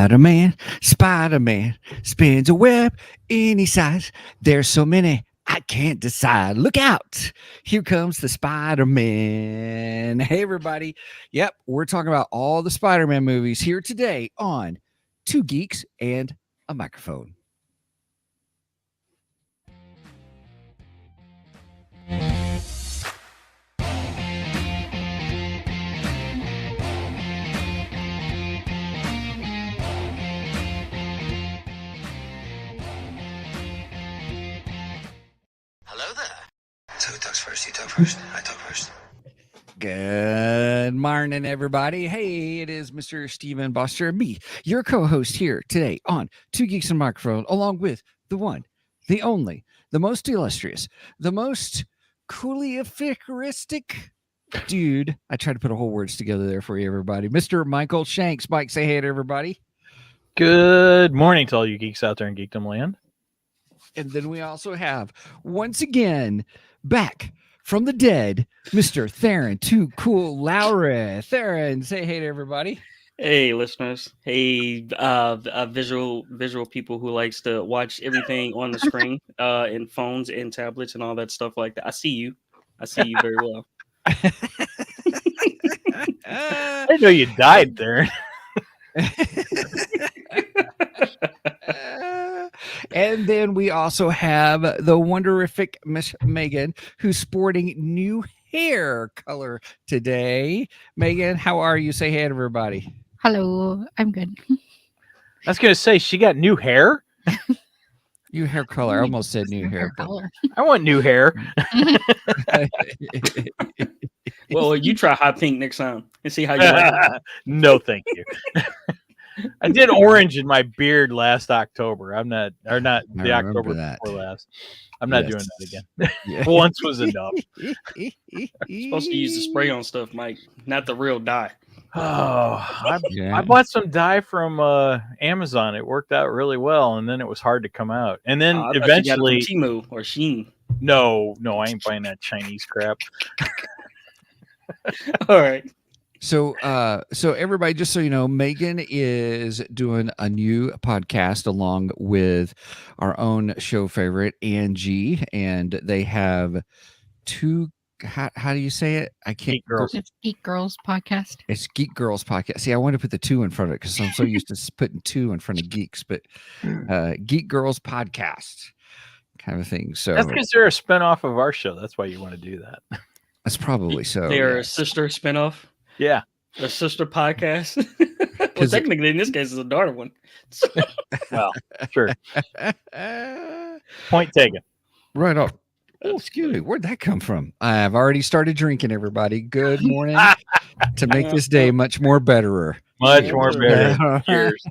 Spider-Man, Spider-Man spins a web any size. There's so many I can't decide. Look out. Here comes the Spider-Man. Hey, everybody. Yep, we're talking about all the Spider-Man movies here today on Two Geeks and a Microphone. Hello there. So who talks first? You talk first? I talk first. Good morning, everybody. Hey, it is Mr. Steven Boster, me, your co-host here today on Two Geeks and Microphone, along with the one, the only, the most illustrious, the most coolly-ficaristic dude. I tried to put a whole words together there for you, everybody. Mr. Michael Shanks. Mike, say hey to everybody. Good morning to all you geeks out there in Geekdom Land. And then we also have, once again, back from the dead, Mr. Tharen, Too Cool Lowry. Tharen, say hey to everybody. Hey, listeners. Hey, visual people who likes to watch everything on the screen, in phones and tablets and all that stuff like that. I see you very well. I didn't know you died there. And then we also have the wonderific Miss Megan, who's sporting new hair color today. Megan, how are you? Say hey to everybody. Hello, I'm good. I was going to say, she got new hair? New hair color. I almost said new hair. Color. I want new hair. Well, you try hot pink next time and see how you like it. No, thank you. I did orange in my beard last October. I'm not, or not the October before last. I'm not doing that again. Yeah. Once was enough. You're supposed to use the spray on stuff, Mike, not the real dye. Oh, I bought some dye from Amazon. It worked out really well, and then it was hard to come out. And then eventually, Temu or Shein. No, I ain't buying that Chinese crap. All right. So everybody, just so you know, Megan is doing a new podcast along with our own show favorite, Angie, and they have two. How do you say it? I can't. Geek Girls. It's Geek Girls podcast. It's Geek Girls podcast. See, I wanted to put the two in front of it because I'm so used to putting two in front of geeks, but Geek Girls podcast kind of thing. So that's because they're a spinoff of our show. That's why you want to do that. That's probably so. They're a sister spinoff. Yeah. A sister podcast. Well, technically, in this case, it's a daughter one. Well, sure. Point taken. Right off. Oh, excuse me. Where'd that come from? I've already started drinking, everybody. Good morning. To make this day much more betterer. Much more better. Cheers.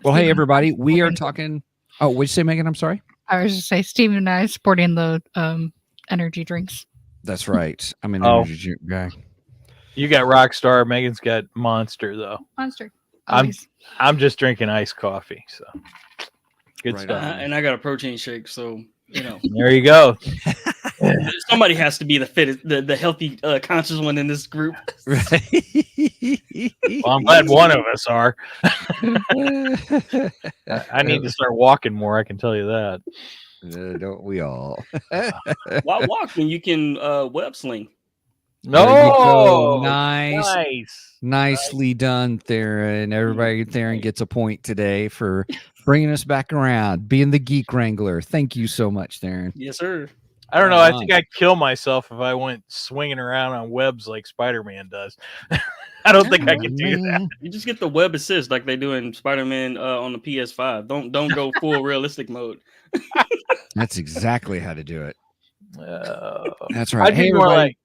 Well, hey, everybody. We are talking. Oh, what'd you say, Megan? I'm sorry. I was just say Steve and I sporting the energy drinks. That's right. I'm an energy drink guy. You got Rockstar. Megan's got Monster, though. Monster. I'm just drinking iced coffee. So good Right stuff. And I got a protein shake, so you know. There you go. Somebody has to be the fittest, the healthy, conscious one in this group. Right. Well, I'm glad one of us are. I need to start walking more. I can tell you that. Don't we all? Why walk when you can web-sling? No, Nicely done, Tharen. Everybody, Tharen gets a point today for bringing us back around, being the geek wrangler. Thank you so much, Tharen. Yes, sir. I don't know. I think I'd kill myself if I went swinging around on webs like Spider-Man does. I don't think I can do that. You just get the web assist like they do in Spider-Man on the PS5. Don't go full realistic mode. That's exactly how to do it. That's right.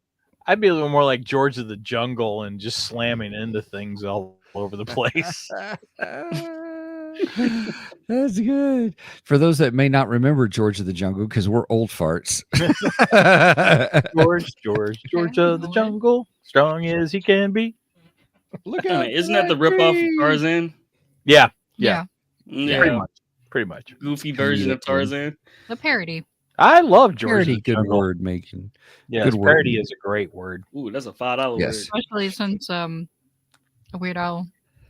I'd be a little more like George of the Jungle and just slamming into things all over the place. That's good. For those that may not remember George of the Jungle, because we're old farts. George of the Jungle, strong as he can be. Look at Isn't that the ripoff of Tarzan? Yeah. Pretty much. Goofy version of Tarzan. The parody. I love George. Parody, good word, Megan. Yes, good parody word. is a great word. Ooh, that's a $5 Yes. word. Especially since Weird Al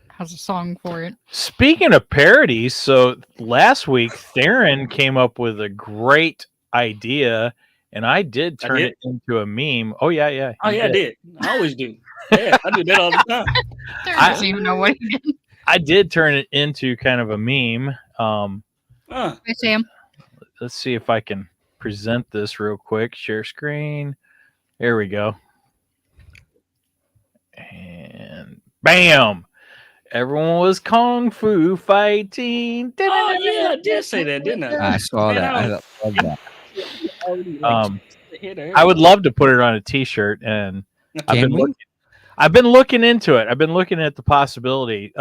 has a song for it. Speaking of parodies, so last week Tharen came up with a great idea, and I did turn it into a meme. Oh yeah. Oh yeah, I did. I always do. Yeah, I do that all the time. Darren doesn't even know what he did. I did turn it into kind of a meme. Hi, Sam. Let's see if I can present this real quick. Share screen. There we go. And bam! Everyone was kung fu fighting. Oh yeah, I did say that, didn't I? I saw Man, that. I love that. I would love to put it on a T-shirt, and Can we? I've been looking into it. I've been looking at the possibility.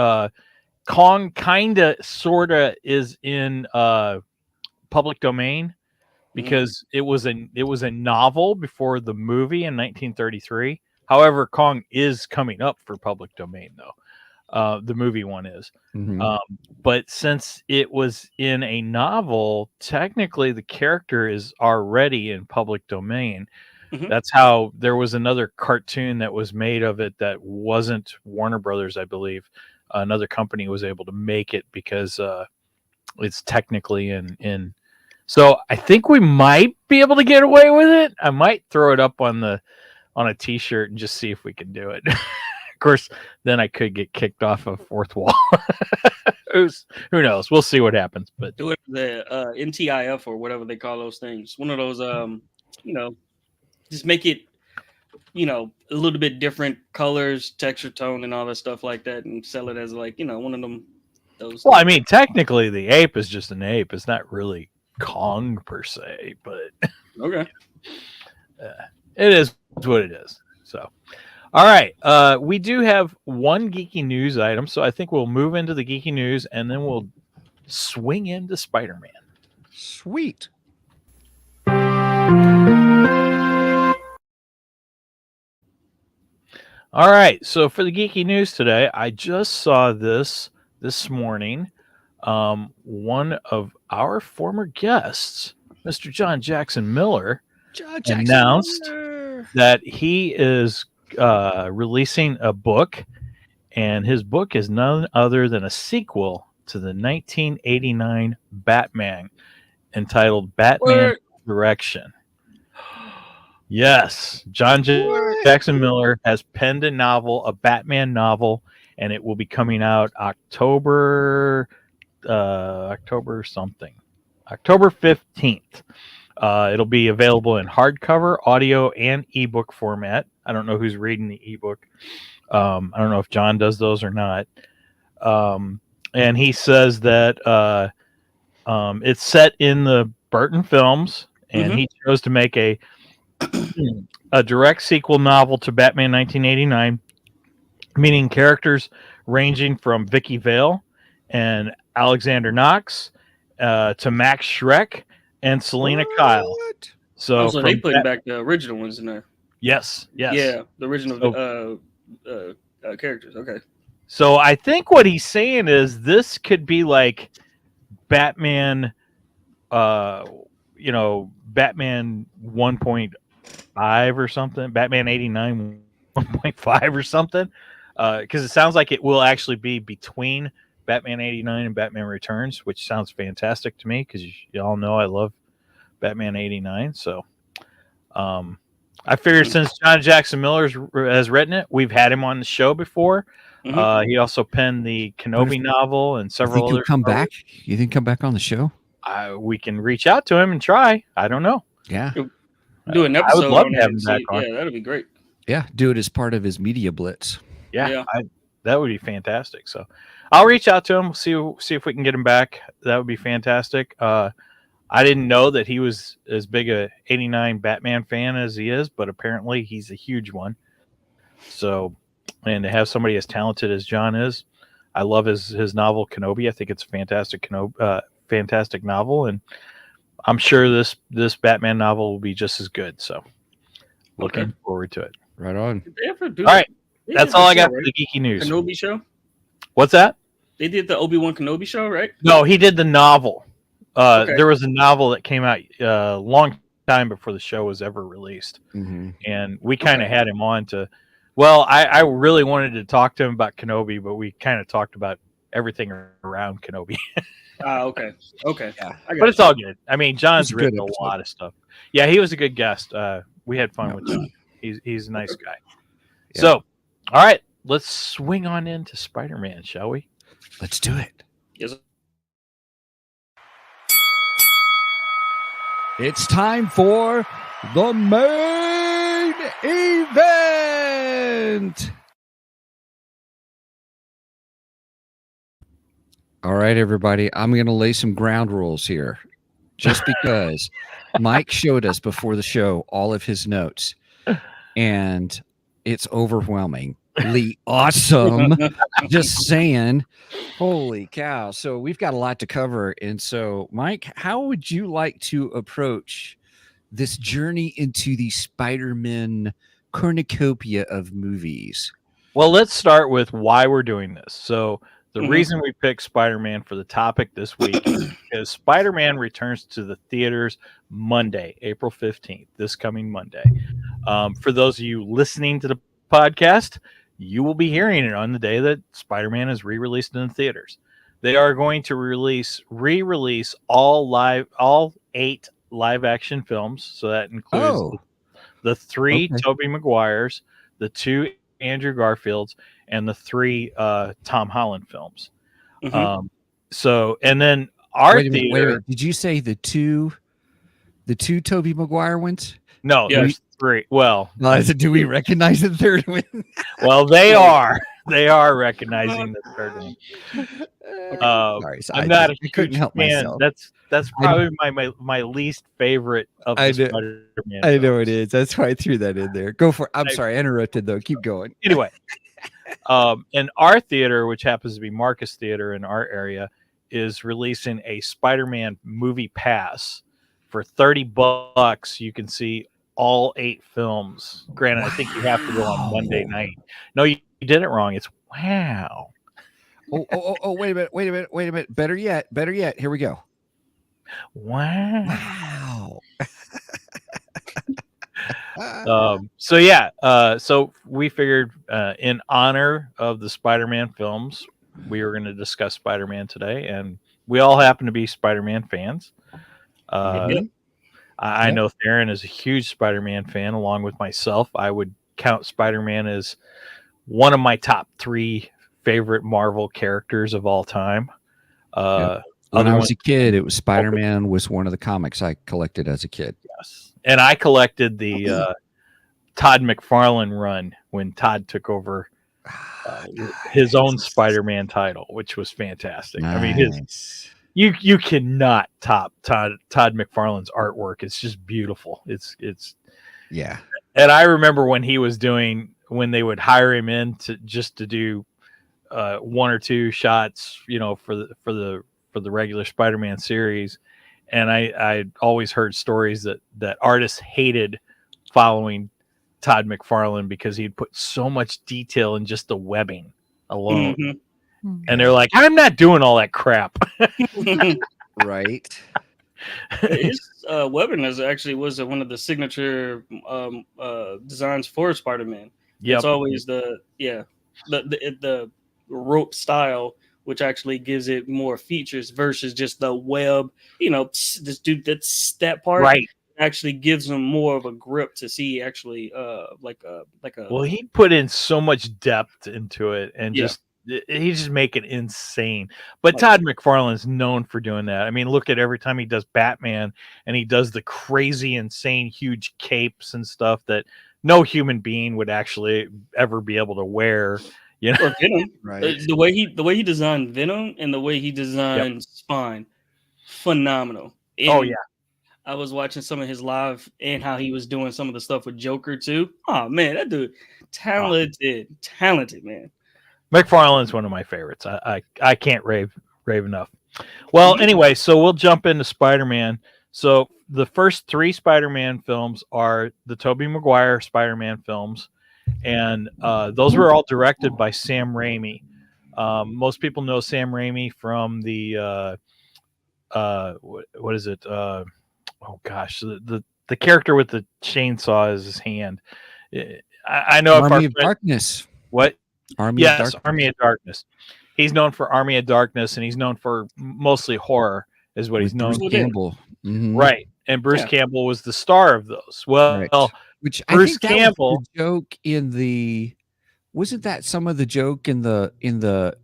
Kong kinda sorta is in public domain because it was a novel before the movie in 1933. However, Kong is coming up for public domain though. The movie one is. Mhm. But since it was in a novel, technically the character is already in public domain. Mhm. That's how there was another cartoon that was made of it that wasn't Warner Brothers, I believe. Another company was able to make it because it's technically in. So I think we might be able to get away with it. I might throw it up on a T-shirt and just see if we can do it. Of course, then I could get kicked off a fourth wall. Who knows? We'll see what happens. But do it the NTIF or whatever they call those things. One of those, just make it, a little bit different colors, texture, tone, and all that stuff like that, and sell it as like, one of them. Those. Well, I mean, technically, the ape is just an ape. It's not really Kong per se, but okay, it is what it is. So. All right. We do have one geeky news item, so I think we'll move into the geeky news and then we'll swing into Spider-Man. Sweet. All right. So for the geeky news today, I just saw this morning. One of our former guests, Mr. John Jackson Miller, announced that he is releasing a book, and his book is none other than a sequel to the 1989 Batman entitled Batman Resurrection. Yes, John Jackson Miller has penned a Batman novel, and it will be coming out October 15th. It'll be available in hardcover, audio, and ebook format. I don't know who's reading the ebook. I don't know if John does those or not. And he says that it's set in the Burton films, and he chose to make a direct sequel novel to Batman 1989, meaning characters ranging from Vicky Vale and Alexander Knox to Max Schreck and Selena Kyle. So they putting back the original ones in there. Yes. Yeah, the original characters. Okay. So I think what he's saying is this could be like Batman, Batman 1.5 or something, Batman 89 1.5 or something, because it sounds like it will actually be between Batman 89 and Batman Returns, which sounds fantastic to me because you all know I love Batman 89. So I figured since John Jackson Miller has written it, we've had him on the show before. He also penned the Kenobi novel and several other. You think come back on the show? We can reach out to him and try. I don't know. Yeah. Do an episode. I would love to have him back on. Yeah, that'd be great. Yeah, do it as part of his media blitz. Yeah. That would be fantastic. So I'll reach out to him, see if we can get him back. That would be fantastic. I didn't know that he was as big a 89 Batman fan as he is, but apparently he's a huge one. So, and to have somebody as talented as John is, I love his novel Kenobi. I think it's a fantastic novel, and I'm sure this Batman novel will be just as good. So, looking forward to it. Right on. All right, that's all I got for the geeky news. Kenobi show. What's that? They did the Obi-Wan Kenobi show, right? No, he did the novel. There was a novel that came out a long time before the show was ever released, and we kind of had him on to Well, I really wanted to talk to him about Kenobi, but we kind of talked about everything around Kenobi. Okay. Okay. Yeah. I But got it's you. all good. I mean, It was John's a good written a episode. lot of stuff. Yeah, he was a good guest. We had fun Yeah. with John. He's a nice guy. Yeah. So, all right, let's swing on into Spider-Man, shall we? Let's do it. Yes. It's time for the main event. All right, everybody. I'm going to lay some ground rules here just because Mike showed us before the show all of his notes, and it's overwhelmingly awesome. Just saying. Holy cow. So we've got a lot to cover. And so, Mike, how would you like to approach this journey into the Spider-Man cornucopia of movies? Well, let's start with why we're doing this. So, the Mhm. reason we picked Spider-Man for the topic this week is Spider-Man returns to the theaters Monday, April 15th, this coming Monday. For those of you listening to the podcast, you will be hearing it on the day that Spider-Man is re-released in the theaters. They are going to re-release all 8 live-action films. So that includes Oh, the 3 okay. Tobey Maguires, the 2 Andrew Garfields, and the 3 Tom Holland films. Mhm. So, and then our Wait a minute. theater. Did you say the two Tobey Maguire ones? No, Yeah. there's 3. Well, No, I said, do we recognize the third one? well, they are. They are recognizing the third one. Sorry, I'm not a I couldn't huge help fan. myself. That's probably my least favorite of I the know- Spider-Man. I know films. it is. That's why I threw that in there. Go for it. I'm I- sorry, I interrupted though. Keep going. Anyway, and our theater, which happens to be Marcus Theater in our area, is releasing a Spider-Man movie pass for $30. You can see all 8 films. Granted, I think you have to go on Monday Wow. night. No, you did it wrong. It's wow. Oh, wait a minute. Better yet. Here we go. Wow. Wow. So yeah, so we figured in honor of the Spider-Man films, we were going to discuss Spider-Man today, and we all happen to be Spider-Man fans. Mhm. I Yep. know Tharen is a huge Spider-Man fan, along with myself. I would count Spider-Man as one of my top 3 favorite Marvel characters of all time. When I was ones- a kid, it was Spider-Man was one of the comics I collected as a kid. Yes. And I collected the Todd McFarlane run when Todd took over his own Spider-Man title, which was fantastic. I mean, Nice. you cannot top Todd McFarlane's artwork. It's just beautiful. It's Yeah. and I remember when they would hire him in to do 1 or 2 shots, for the regular Spider-Man series. And I always heard stories that artists hated following Todd McFarlane because he'd put so much detail in just the webbing alone. Mhm. And they're like, I'm not doing all that crap. Right. His webbing was one of the signature designs for Spider-Man. Yep. It's always the rope style, which actually gives it more features versus just the web. This dude that part Right. actually gives them more of a grip to see actually like a Well, he put in so much depth into it, and Yeah. he's just making it insane. But Todd McFarlane's known for doing that. I mean, look at every time he does Batman, and he does the crazy, insane, huge capes and stuff that no human being would actually ever be able to wear. or Venom. Right. The way he designed Venom and the way he designed Spine, phenomenal. Oh And yeah. I was watching some of his live and how he was doing some of the stuff with Joker too. Oh man, that dude, talented man. McFarlane's one of my favorites. I can't rave enough. Well, anyway, so we'll jump into Spider-Man. So the first 3 Spider-Man films are the Tobey Maguire Spider-Man films, and those were all directed by Sam Raimi. Most people know Sam Raimi from the what is it? Oh gosh, the character with the chainsaw as his hand. I know if our Army of friend, Darkness. what? Army of Yes, Darkness. Army of Darkness. He's known for Army of Darkness, and he's known for mostly horror, is what he's With known Bruce for. Campbell. Mhm. Right. And Bruce Yeah. Campbell was the star of those. Well, Right. Which I Bruce think that Campbell. was the joke in the. Wasn't that some of the joke in the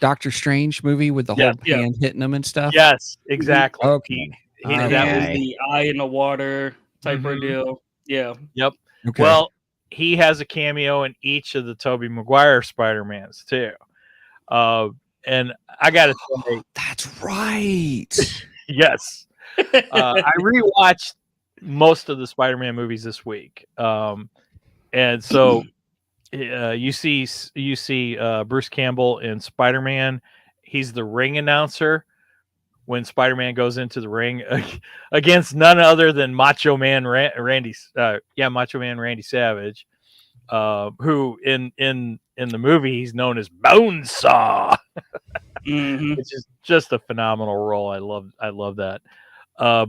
Doctor Strange movie with the Yes. whole hand hitting him and stuff? Yes, exactly. Okay. That Hand, was, the eye in the water type Mhm. ordeal. Yeah. yep. Okay. Well, he has a cameo in each of the Tobey Maguire Spider-Mans too. And I got to say, That's right. yes. I rewatched most of the Spider-Man movies this week. And so you see Bruce Campbell in Spider-Man. He's the ring announcer when Spider-Man goes into the ring against none other than Macho Man Randy Savage, who in the movie he's known as Bonesaw, Mhm. which is just a phenomenal role. I love that.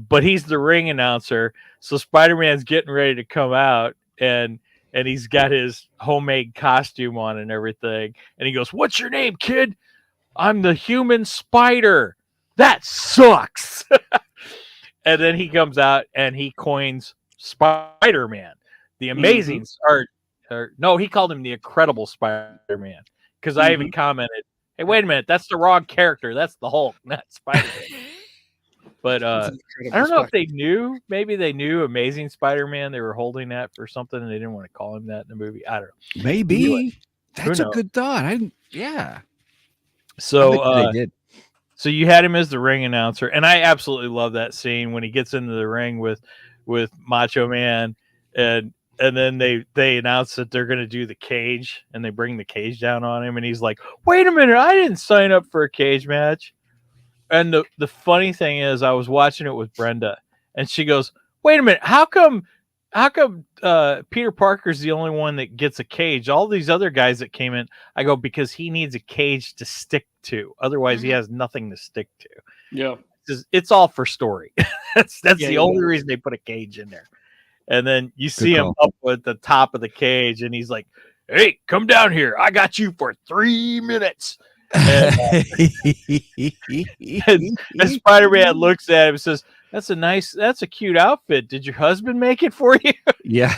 But he's the ring announcer, so Spider-Man's getting ready to come out, and he's got his homemade costume on and everything, and he goes, "What's your name, kid?" "I'm the Human Spider." "That sucks." And then he comes out and he coins Spider-Man, the amazing, or no, he called him the Incredible Spider-Man, because I even commented, "Hey, wait a minute, that's the wrong character. That's the Hulk, not Spider-Man." But I don't know if they knew. Maybe they knew Amazing Spider-Man. They were holding that for something, and they didn't want to call him that in the movie. I don't know. Maybe. Who That's a knows? good thought. Yeah. So I bet you they did. So you had him as the ring announcer, and I absolutely love that scene when he gets into the ring with Macho Man, and then they announce that they're going to do the cage, and they bring the cage down on him, and he's like, "Wait a minute, I didn't sign up for a cage match." And the funny thing is, I was watching it with Brenda, and she goes, "Wait a minute, how come Peter Parker's the only one that gets a cage? All these other guys that came in," I go, "Because he needs a cage to stick to. Otherwise, he has nothing to stick to." Yeah. It's all for story. that's Yeah, the only reason they put a cage in there. And then you see him call. up at the top of the cage, and he's like, "Hey, come down here. I got you for 3 minutes." And, and Spider-Man looks at him and says, that's a cute outfit. Did your husband make it for you?" Yeah.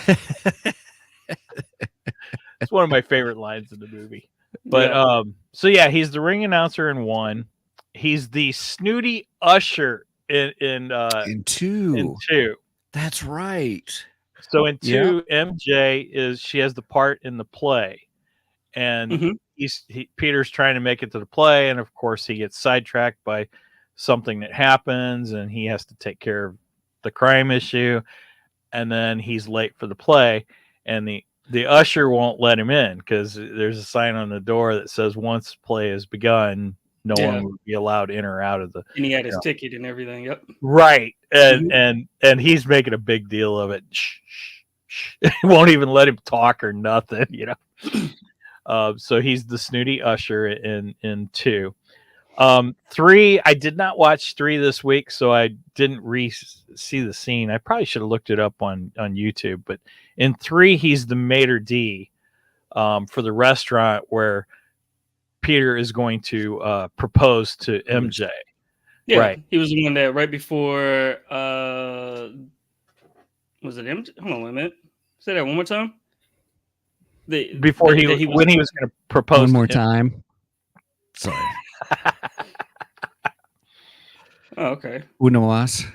It's one of my favorite lines in the movie. But so yeah, he's the ring announcer in 1. He's the snooty usher in In 2. in 2. That's right. So in 2, MJ she has the part in the play, and Peter's trying to make it to the play, and of course he gets sidetracked by something that happens, and he has to take care of the crime issue, and then he's late for the play, and the usher won't let him in because there's a sign on the door that says once play has begun, no one would be allowed in or out of the. And he had his ticket and everything. Yep. Right, and he's making a big deal of it. Shh, shh, shh. He won't even let him talk or nothing, So he's the snooty usher in 2. 3, I did not watch 3 this week, so I didn't see the scene. I probably should have looked it up on YouTube. But in 3, he's the maitre d' for the restaurant where Peter is going to propose to MJ. Yeah, right. He was the one that right before was it MJ? Hold on a minute. Say that one more time. Before when he was going to propose one more time. Sorry. Oh, okay. Uno más.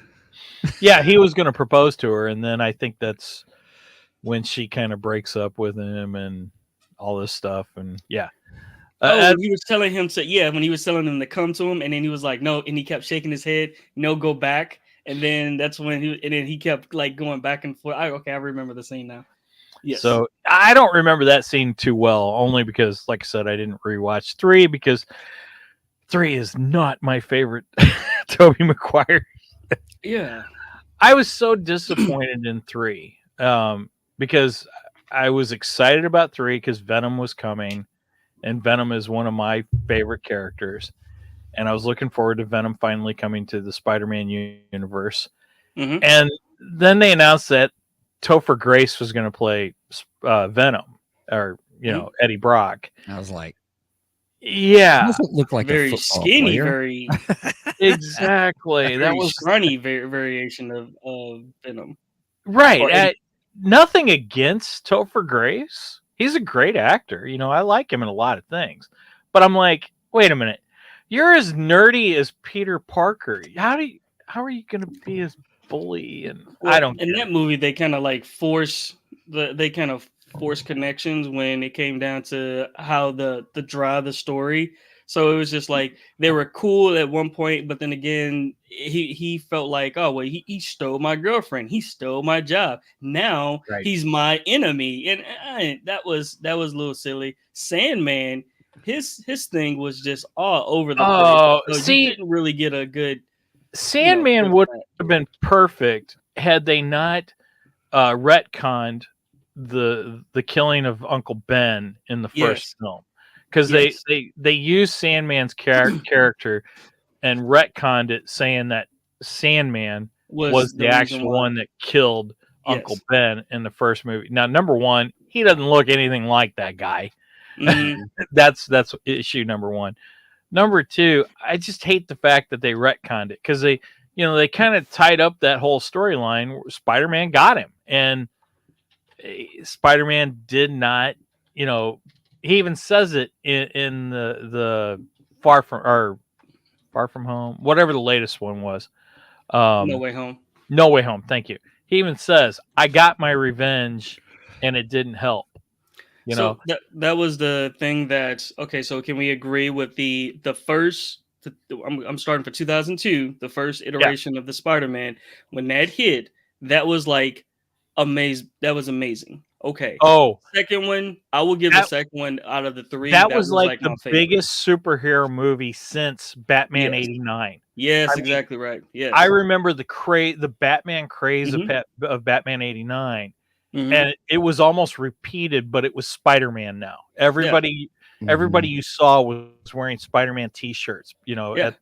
Yeah, he was going to propose to her, and then I think that's when she kind of breaks up with him and all this stuff, and yeah. He was telling him when he was telling him to come to him, and then he was like, no, and he kept shaking his head, no, go back, and then that's when he kept like going back and forth. I remember the scene now. Yes. So I don't remember that scene too well, only because, like I said, I didn't rewatch 3 because 3 is not my favorite Tobey Maguire. Yeah. I was so disappointed in 3 because I was excited about 3 because Venom was coming, and Venom is one of my favorite characters. And I was looking forward to Venom finally coming to the Spider-Man universe. And then they announced that Topher Grace was going to play Venom, or Eddie Brock. I was like, yeah, doesn't look like a very football skinny, player. very exactly. That very was scrawny variation of Venom. right. Or Eddie. Nothing against Topher Grace. He's a great actor. I like him in a lot of things. But I'm like, wait a minute. You're as nerdy as Peter Parker. How are you going to be his bully? And Well, I don't in get that it. movie, they kind of like force connections when it came down to how the draw the story. So it was just like they were cool at one point, but then again, he felt like, oh well, he stole my girlfriend, he stole my job. Now Right. he's my enemy, and that was a little silly. Sandman, his thing was just all over the Oh, place. So see, you couldn't really get a good Sandman good would plan. have been perfect had they not retconned the killing of Uncle Ben in the first Yes. film, because Yes. they used Sandman's character and retconned it, saying that Sandman was the the reason actual why. one that killed Uncle Yes. Ben in the first movie. Now, number one, he doesn't look anything like that guy. Mhm. That's issue number one. Number two, I just hate the fact that they retconned it, because they kind of tied up that whole storyline where Spider-Man got him, and Spider-Man did not, he even says it in the Far From Home, whatever the latest one was. No Way Home. No Way Home. Thank you. He even says, "I got my revenge, and it didn't help." So that was the thing that okay. So can we agree with the first? I'm starting for 2002. The first iteration of the Spider-Man, when that hit, that was like amazing. That was amazing. Okay. Oh, Second one, I will give the second one out of the three. that was like the my favorite. biggest superhero movie since Batman Yes. '89. Yes, I mean, exactly right. Yes. I remember the Batman craze Mhm. of Batman '89, Mhm. and it was almost repeated, but it was Spider-Man now. Everybody you saw was wearing Spider-Man T-shirts, Yeah.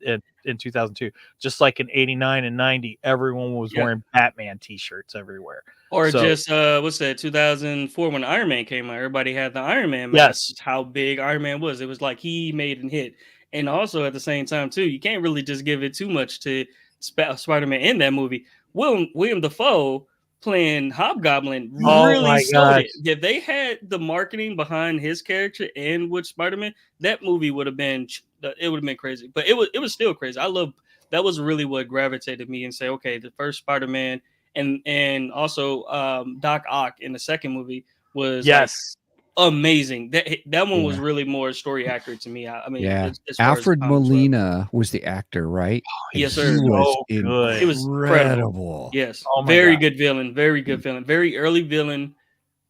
in 2002. Just like in '89 and '90, everyone was wearing Batman T-shirts everywhere. Or So, just what's that? 2004 when Iron Man came out, everybody had the Iron Man mask. yes. Just how big Iron Man was. It was like he made and hit. And also at the same time too, you can't really just give it too much to Spider-Man in that movie. William Dafoe playing Hobgoblin Oh really my sold gosh. it. If they had the marketing behind his character and with Spider-Man, that movie would have been crazy. But it was still crazy. That was really what gravitated me and say, okay, the first Spider-Man and also Doc Ock in the second movie was like Yes. amazing. That one was really more story accurate to me. I mean, Yeah. as far Alfred as comics were. Molina was the actor, right? And Yes, he sir. was So good. It was incredible. incredible. Yes, Oh my very God. good villain. Very good villain. Very early villain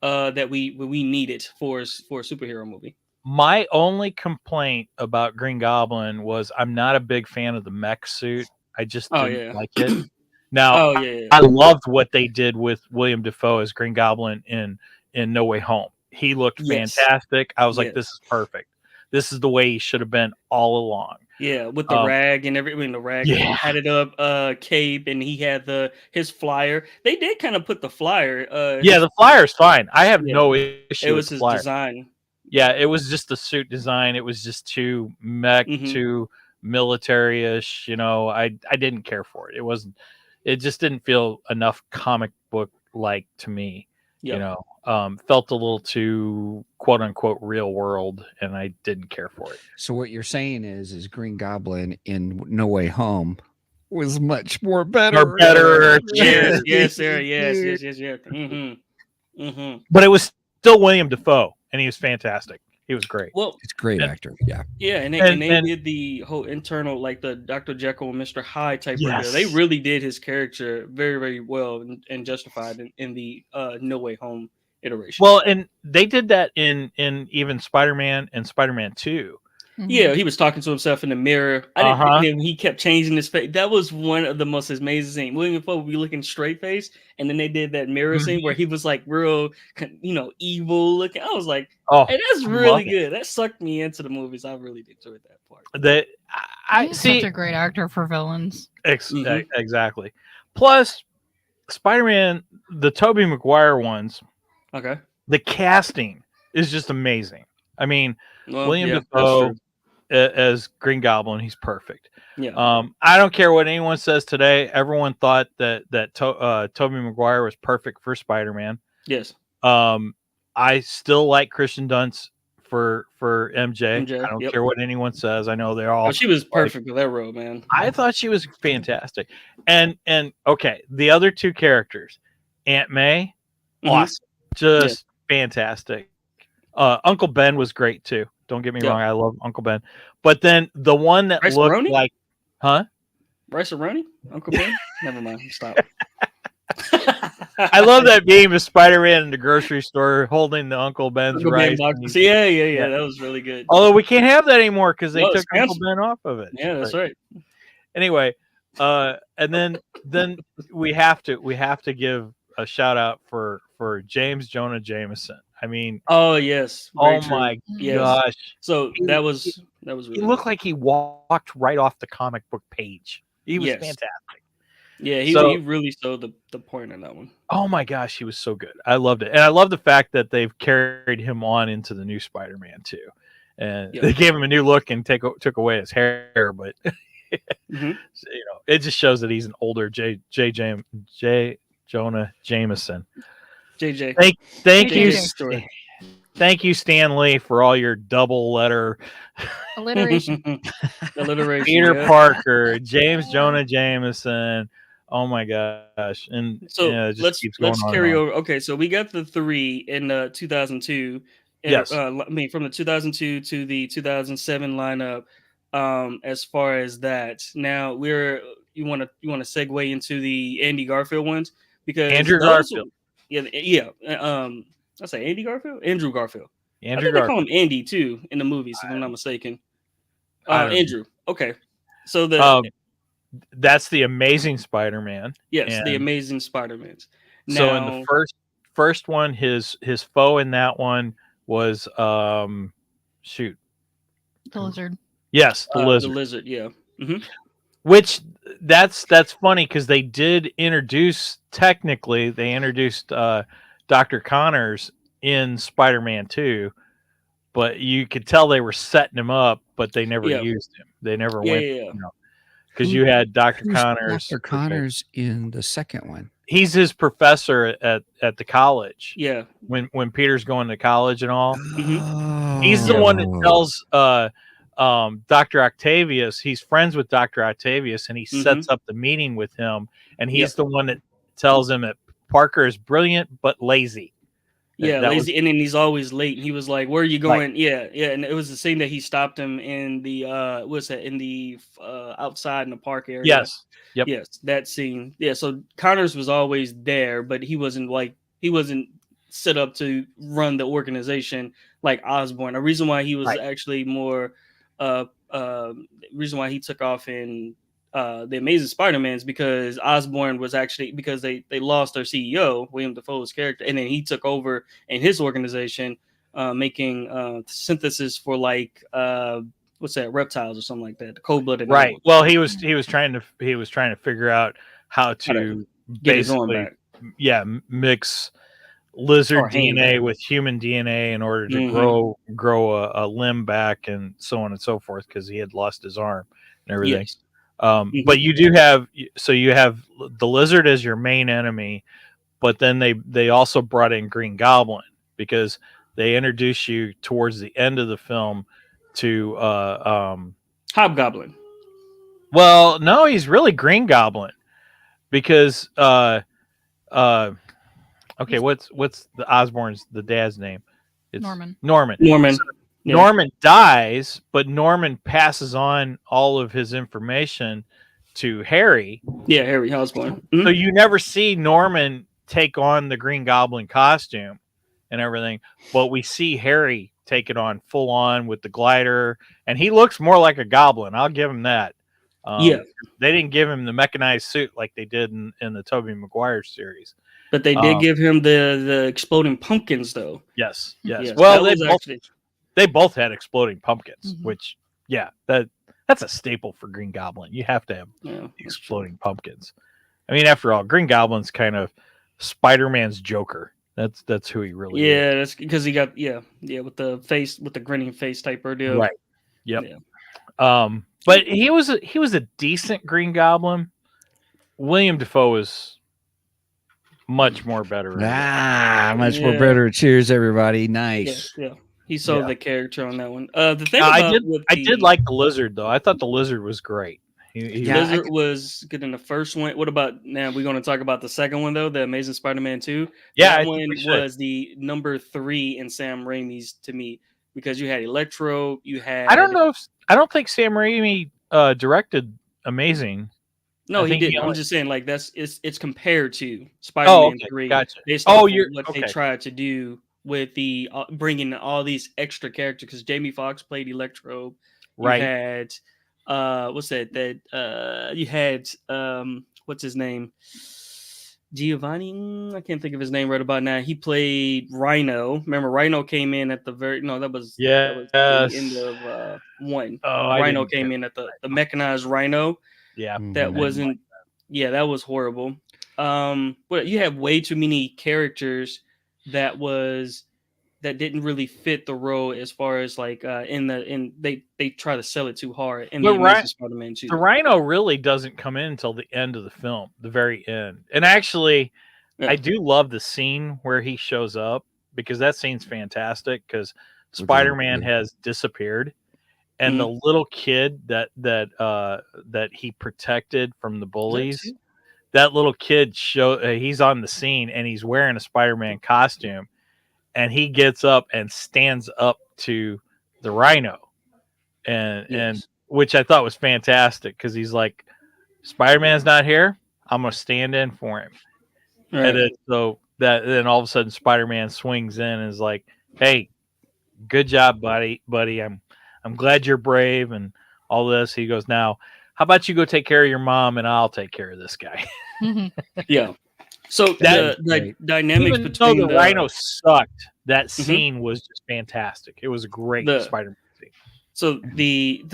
that we needed for a superhero movie. My only complaint about Green Goblin was I'm not a big fan of the mech suit. I just didn't like it. Now, I loved what they did with William Dafoe as Green Goblin in No Way Home. He looked fantastic. I was like, this is perfect. This is the way he should have been all along. Yeah, with the rag and everything, the rag had it up, cape, and he had his flyer. They did kind of put the flyer. The flyer's fine. I have no issue with the his flyer. design. Yeah, it was just the suit design. It was just too mech, too military-ish. I didn't care for it. It just didn't feel enough comic book like to me. Felt a little too quote unquote real world, and I didn't care for it. So what you're saying is Green Goblin in No Way Home was much more better. Yes, sir. Yes. But it was still William Dafoe, and he was fantastic. He was great. Well, it's a great actor. Yeah. Yeah, and they did the whole internal, like the Dr. Jekyll and Mr. Hyde type reveal. They really did his character very, very well and justified in the No Way Home iteration. Well, and they did that in even Spider-Man and Spider-Man 2. Yeah, he was talking to himself in the mirror. And he kept changing his face. That was one of the most amazing scenes. William Dafoe would be looking straight face, and then they did that mirror scene where he was like real, evil looking. I was like, hey, that's really good. That sucked me into the movies. I really enjoyed that part. He's such a great actor for villains. Exactly. Plus, Spider-Man, the Tobey Maguire ones, Okay. the casting is just amazing. I mean, Well, William yeah, that's Dafoe true. as Green Goblin, he's perfect. Yeah. I don't care what anyone says today. Everyone thought that Tobey Maguire was perfect for Spider-Man. Yes. I still like Kristen Dunst for MJ. MJ. I don't Yep. care what anyone says. I know they're Oh, all. she was like, perfect for that role, man. I thought she was fantastic. And okay, the other two characters, Aunt May, Mhm. awesome, just fantastic. Uncle Ben was great too. Don't get me Yeah. wrong, I love Uncle Ben. But then the one that looked Rice-A-Roni? like, huh? Rice-A-Roni? Uncle Ben? Never mind. Stop. I love that meme of Spider-Man in the grocery store holding the Uncle Ben's Uncle Ben rice. boxes. Yeah. That was really good. Although we can't have that anymore because they No, it's took Uncle canceled. Ben off of it. Yeah, that's But right. anyway, and then we have to give a shout out for James Jonah Jameson. I mean, Oh yes. Very oh true. my Yes. gosh, So He- that was really he looked like he walked right off the comic book page. He was Yes. fantastic. Yeah, So- he really showed the point in that one. Oh my gosh, he was so good. I loved it, and I love the fact that they've carried him on into the new Spider-Man too, and Yeah. they gave him a new look and took away his hair, but Mhm. it just shows that he's an older J. Jonah Jameson. JJ. Thank you, JJ story. thank you, Stan Lee, for all your double letter. Alliteration. Alliteration. Peter yeah. Parker, James Jonah Jameson. Oh my gosh! And So it just keeps going let's on and carry on. over. Okay, so we got the 3 in 2002. Yes. I mean from the 2002 to the 2007 lineup. As far as that, now you want to segue into the Andy Garfield ones because Andrew those, Garfield. yeah. I say Andy Garfield, Andrew Garfield. I Andrew think they Garfield. call him Andy too in the movies, if I'm not mistaken. I don't know. Andrew. Okay, so the That's the Amazing Spider-Man. yes, the and Amazing Spider-Mans. So in the first one, his foe in that one was shoot. The lizard. Yes, the lizard. The lizard, yeah. Mm-hmm. Which that's funny because they did introduce Dr. Connors in Spider-Man 2, but you could tell they were setting him up, but they never Yeah. used him. They never Yeah, went, yeah. because you had Dr. Who's Connors. Dr. Connors in the second one? He's his professor at the college. Yeah. When Peter's going to college and all. Mm-hmm. He's the one that tells Dr. Octavius, he's friends with Dr. Octavius, and he sets up the meeting with him, and he's the one that tells him that Parker is brilliant but lazy. Yeah, That lazy, and then he's always late. And he was like, "Where are you going?" Right. Yeah, and it was the same that he stopped him in the in the outside in the park area. Yes. Yep. Yes, that scene. Yeah, so Connors was always there, but he wasn't set up to run the organization like Osborn. A reason why he was actually more reason why he took off in the Amazing Spider-Man is because Osborn was actually because they lost their CEO, William Dafoe's character, and then he took over in his organization, making synthesis for like what's that, reptiles or something like that, the cold-blooded Right. animals. Well, he was trying to figure out how to Get his own basically back. mix lizard Or hand DNA back. with human DNA in order to Mhm. grow a limb back and so on and so forth because he had lost his arm and everything. Yes. But you do have the lizard as your main enemy, but then they also brought in Green Goblin because they introduce you towards the end of the film to Hobgoblin. well, no, he's really Green Goblin because okay, what's the Osborn's the dad's name? It's Norman. Norman. Yeah. Norman dies, but Norman passes on all of his information to Harry. Yeah, Harry Osborn. So you never see Norman take on the Green Goblin costume and everything, but we see Harry take it on full on with the glider, and he looks more like a goblin. I'll give him that. Yeah. They didn't give him the mechanized suit like they did in the Tobey Maguire series. But they did give him the exploding pumpkins, though. Yes. Yes, Well, that they both had exploding pumpkins, Mhm. which that's a staple for Green Goblin. You have to have yeah, exploding pumpkins. I mean, after all, Green Goblin's kind of Spider-Man's Joker. That's who he really is. Yeah, that's because he got with the grinning face type ordeal. Right. Yep. Yeah. But he was a decent Green Goblin. William Dafoe was much more better. Much more better. Cheers, everybody. Nice. Yeah. He sold the character on that one. The thing I did like the Lizard though. I thought the Lizard was great. Lizard was good in the first one. What about now? We're going to talk about the second one though, the Amazing Spider-Man 2. Yeah, that one was the number 3 in Sam Raimi's to me because you had Electro, you had. I don't think Sam Raimi directed Amazing. No, he didn't. I'm just saying, like it's compared to Spider-Man 3 based off what they tried to do with the bringing all these extra characters. Because Jamie Foxx played Electro, you had what's that? You had what's his name? Giovanni. I can't think of his name right about now. He played Rhino. Remember, Rhino came in at the that was the end of one. Rhino came in at the mechanized Rhino. Yeah, that wasn't. Yeah, that was horrible. But you have way too many characters that didn't really fit the role as far as like they try to sell it too hard in the Amazing Spider-Man 2. The Rhino really doesn't come in until the end of the film, the very end. And actually, I do love the scene where he shows up because that scene's fantastic because Spider-Man has disappeared. And the little kid that he protected from the bullies, that little kid he's on the scene and he's wearing a Spider-Man costume, and he gets up and stands up to the Rhino, and which I thought was fantastic because he's like, Spider-Man's not here, I'm gonna stand in for him, and then all of a sudden Spider-Man swings in and is like, hey, good job, buddy. I'm glad you're brave and all this. He goes, now, how about you go take care of your mom and I'll take care of this guy. Yeah. So the dynamics even between the Rhino sucked, that scene was just fantastic. It was a great Spider-Man scene. So the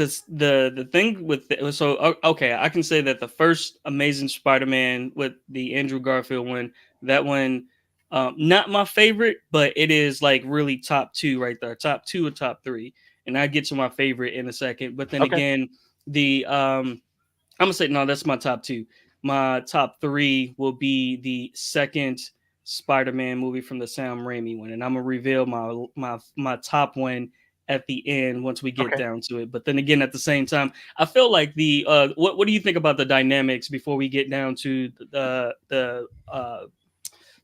thing with I can say that the first Amazing Spider-Man with the Andrew Garfield one, that one, not my favorite, but it is like really top 2 right there, top 2 or top 3. And I get to my favorite in a second. But then again, I'm gonna say no, that's my top 2. My top 3 will be the second Spider-Man movie from the Sam Raimi one, and I'm gonna reveal my top one at the end once we get down to it. But then again, at the same time, I feel like the what do you think about the dynamics before we get down to the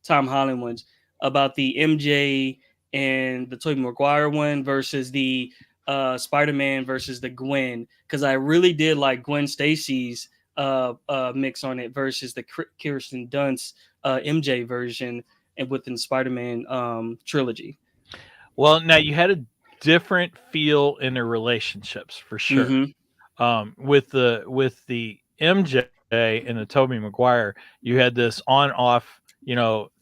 Tom Holland ones, about the MJ and the Tobey Maguire one versus the Spider-Man versus the Gwen, because I really did like Gwen Stacy's mix on it versus the Kirsten Dunst MJ version and within Spider-Man trilogy. Well, now you had a different feel in their relationships for sure. With the MJ and the Tobey Maguire, you had this on-off,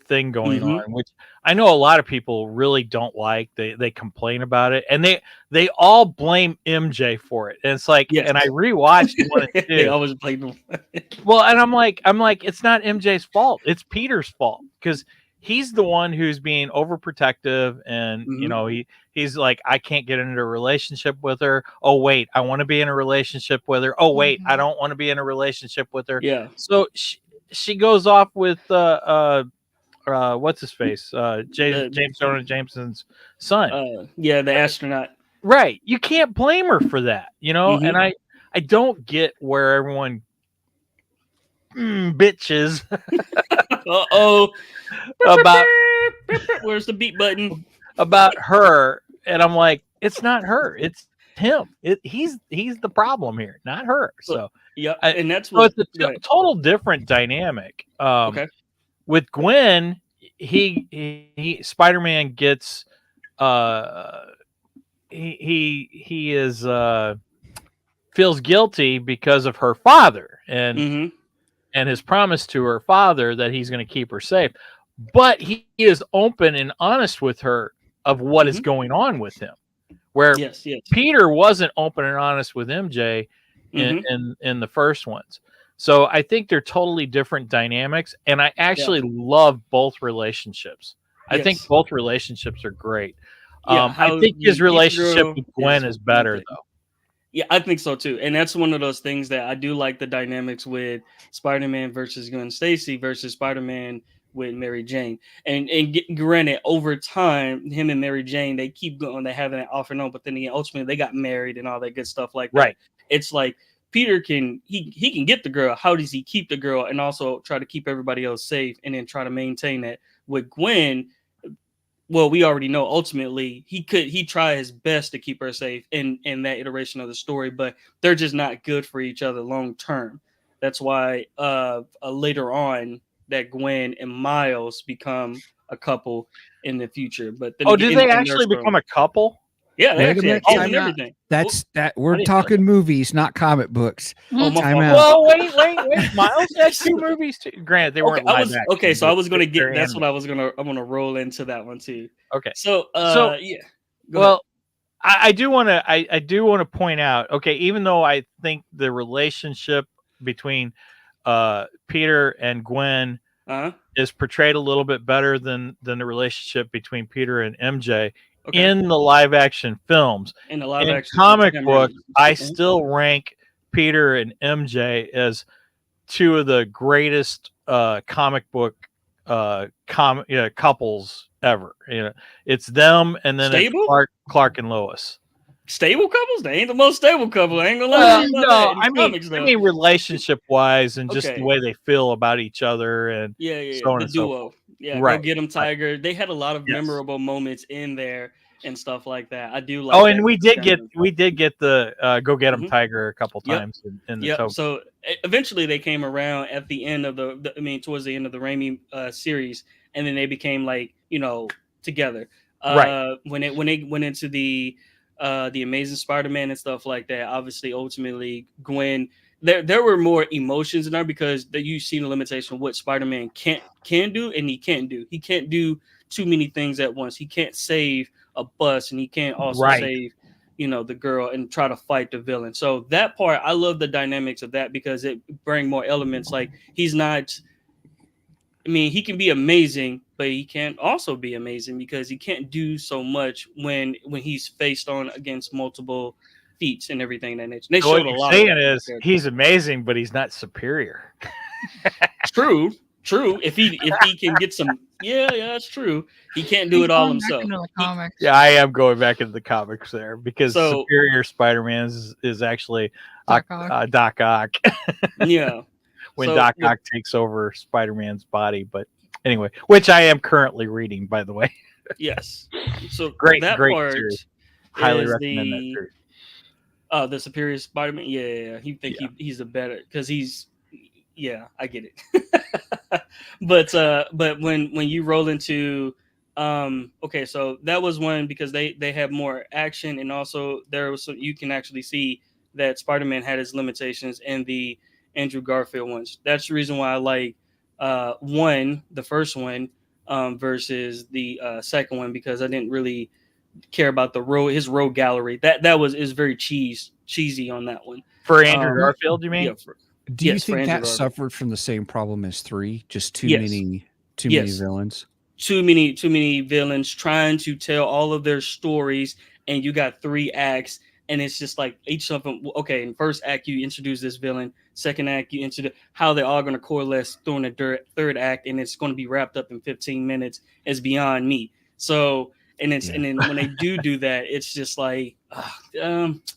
thing going on, which I know a lot of people really don't like. They complain about it, and they all blame MJ for it. And it's like, and I rewatched one and 2. They always blame him. Well, and I'm like, it's not MJ's fault. It's Peter's fault because he's the one who's being overprotective, and he's like, I can't get into a relationship with her. Oh wait, I want to be in a relationship with her. Oh wait, I don't want to be in a relationship with her. Yeah. So she goes off with what's his face? James Jonah Jameson's son. The astronaut. Right. You can't blame her for that, and I don't get where everyone bitches about where's the beat button about her, and I'm like, it's not her, it's him. He's the problem here, not her. So and that's what it's a total different dynamic. With Gwen, he Spider-Man gets he is feels guilty because of her father and his promise to her father that he's going to keep her safe. But he is open and honest with her of what is going on with him. Where Peter wasn't open and honest with MJ in the first ones. So I think they're totally different dynamics, and I actually love both relationships. I think Yes. both relationships are great. Yeah, I how think his you keep the relationship girl with Gwen is one better, thing. though. Yeah, I think so too. And that's one of those things that I do like the dynamics with Spider-Man versus Gwen Stacy versus Spider-Man with Mary Jane. Granted, over time, him and Mary Jane, they keep going, they having an off and on, but then ultimately they got married and all that good stuff like that. Right. It's like Peter can he can get the girl. How does he keep the girl and also try to keep everybody else safe and then try to maintain that? With Gwen, well, we already know ultimately he tried his best to keep her safe in that iteration of the story, but they're just not good for each other long term. That's why later on that Gwen and Miles become a couple in the future. But then Oh, did again, they in their actually story, become a couple? yeah, they Wait a actually had minute, kids time and out. everything. That's that I we're didn't know talking movies, not comic books. Oh, my Time fault. out. Well, wait. Miles had 2 movies too. Granted, they weren't live action. Okay, so I was gonna get. they're That's what animated. I'm gonna roll into that one too. Okay. So So, yeah, go ahead. well, I do want to I do want to point out. Okay, even though I think the relationship between Peter and Gwen Uh-huh. is portrayed a little bit better than the relationship between Peter and MJ Okay. in the live action films. In the live In action comic Sam book, Raimi. I Mhm. still rank Peter and MJ as 2 of the greatest comic book couples ever. It's them, and then it's Stable? Clark and Lois. Stable couples? They ain't the most stable couple. I ain't gonna lie Well, to you about no, that. In the comics, I though. mean relationship wise, and just the Okay. way they feel about each other, and so on The and so duo. forth. Yeah, go Right. get 'em, Right. Tiger. They had a lot of Yes. memorable moments in there and stuff like that. I do Oh, like and that dynamic. we did get the go get 'em Mhm. Tiger a couple Yep. times in the Yep. token. So eventually they came around at the end of I mean, towards the end of the Raimi series, and then they became like together. Right. When they went into the Amazing Spider-Man and stuff like that, obviously, ultimately, Gwen. There were more emotions in there because you've seen the limitation of what Spider-Man can do and he can't do. He can't do too many things at once. He can't save a bus and he can't also Right. save the girl and try to fight the villain. So that part, I love the dynamics of that because it bring more elements. Like he's not. I mean, he can be amazing, but he can't also be amazing because he can't do so much when he's faced on against multiple feats and everything that nature. They So what showed a you're lot of saying that in that is character. he's amazing, but he's not superior. True. If he can get some, yeah, that's true. He can't do He's it all going back himself. into the He, comics. Yeah, I am going back into the comics there because so Superior Spider-Man is actually Doc Ock. Doc Ock yeah. when So Doc with Ock takes over Spider-Man's body. But anyway, which I am currently reading, by the way. yes. So Great that series. part Highly is recommend that series. the Superior Spider-Man. Yeah. He's a better because he's I get it. but when you roll into okay, so that was one because they have more action and also there was you can actually see that Spider-Man had his limitations in the Andrew Garfield ones. That's the reason why I like the first one versus the second one because I didn't really care about his road gallery. That is very cheesy on that one. For Andrew Um, Garfield, you yeah, mean? Do you for think Andrew that Garfield. suffered from the same problem as 3? Just too Yes. many villains? Too many villains trying to tell all of their stories, and you got 3 acts, and it's just like each of them. Okay, in first act you introduce this villain, second act you introduce how they're all going to coalesce during the third act, and it's going to be wrapped up in 15 minutes. Is beyond me. So. And then when they do that, it's just like,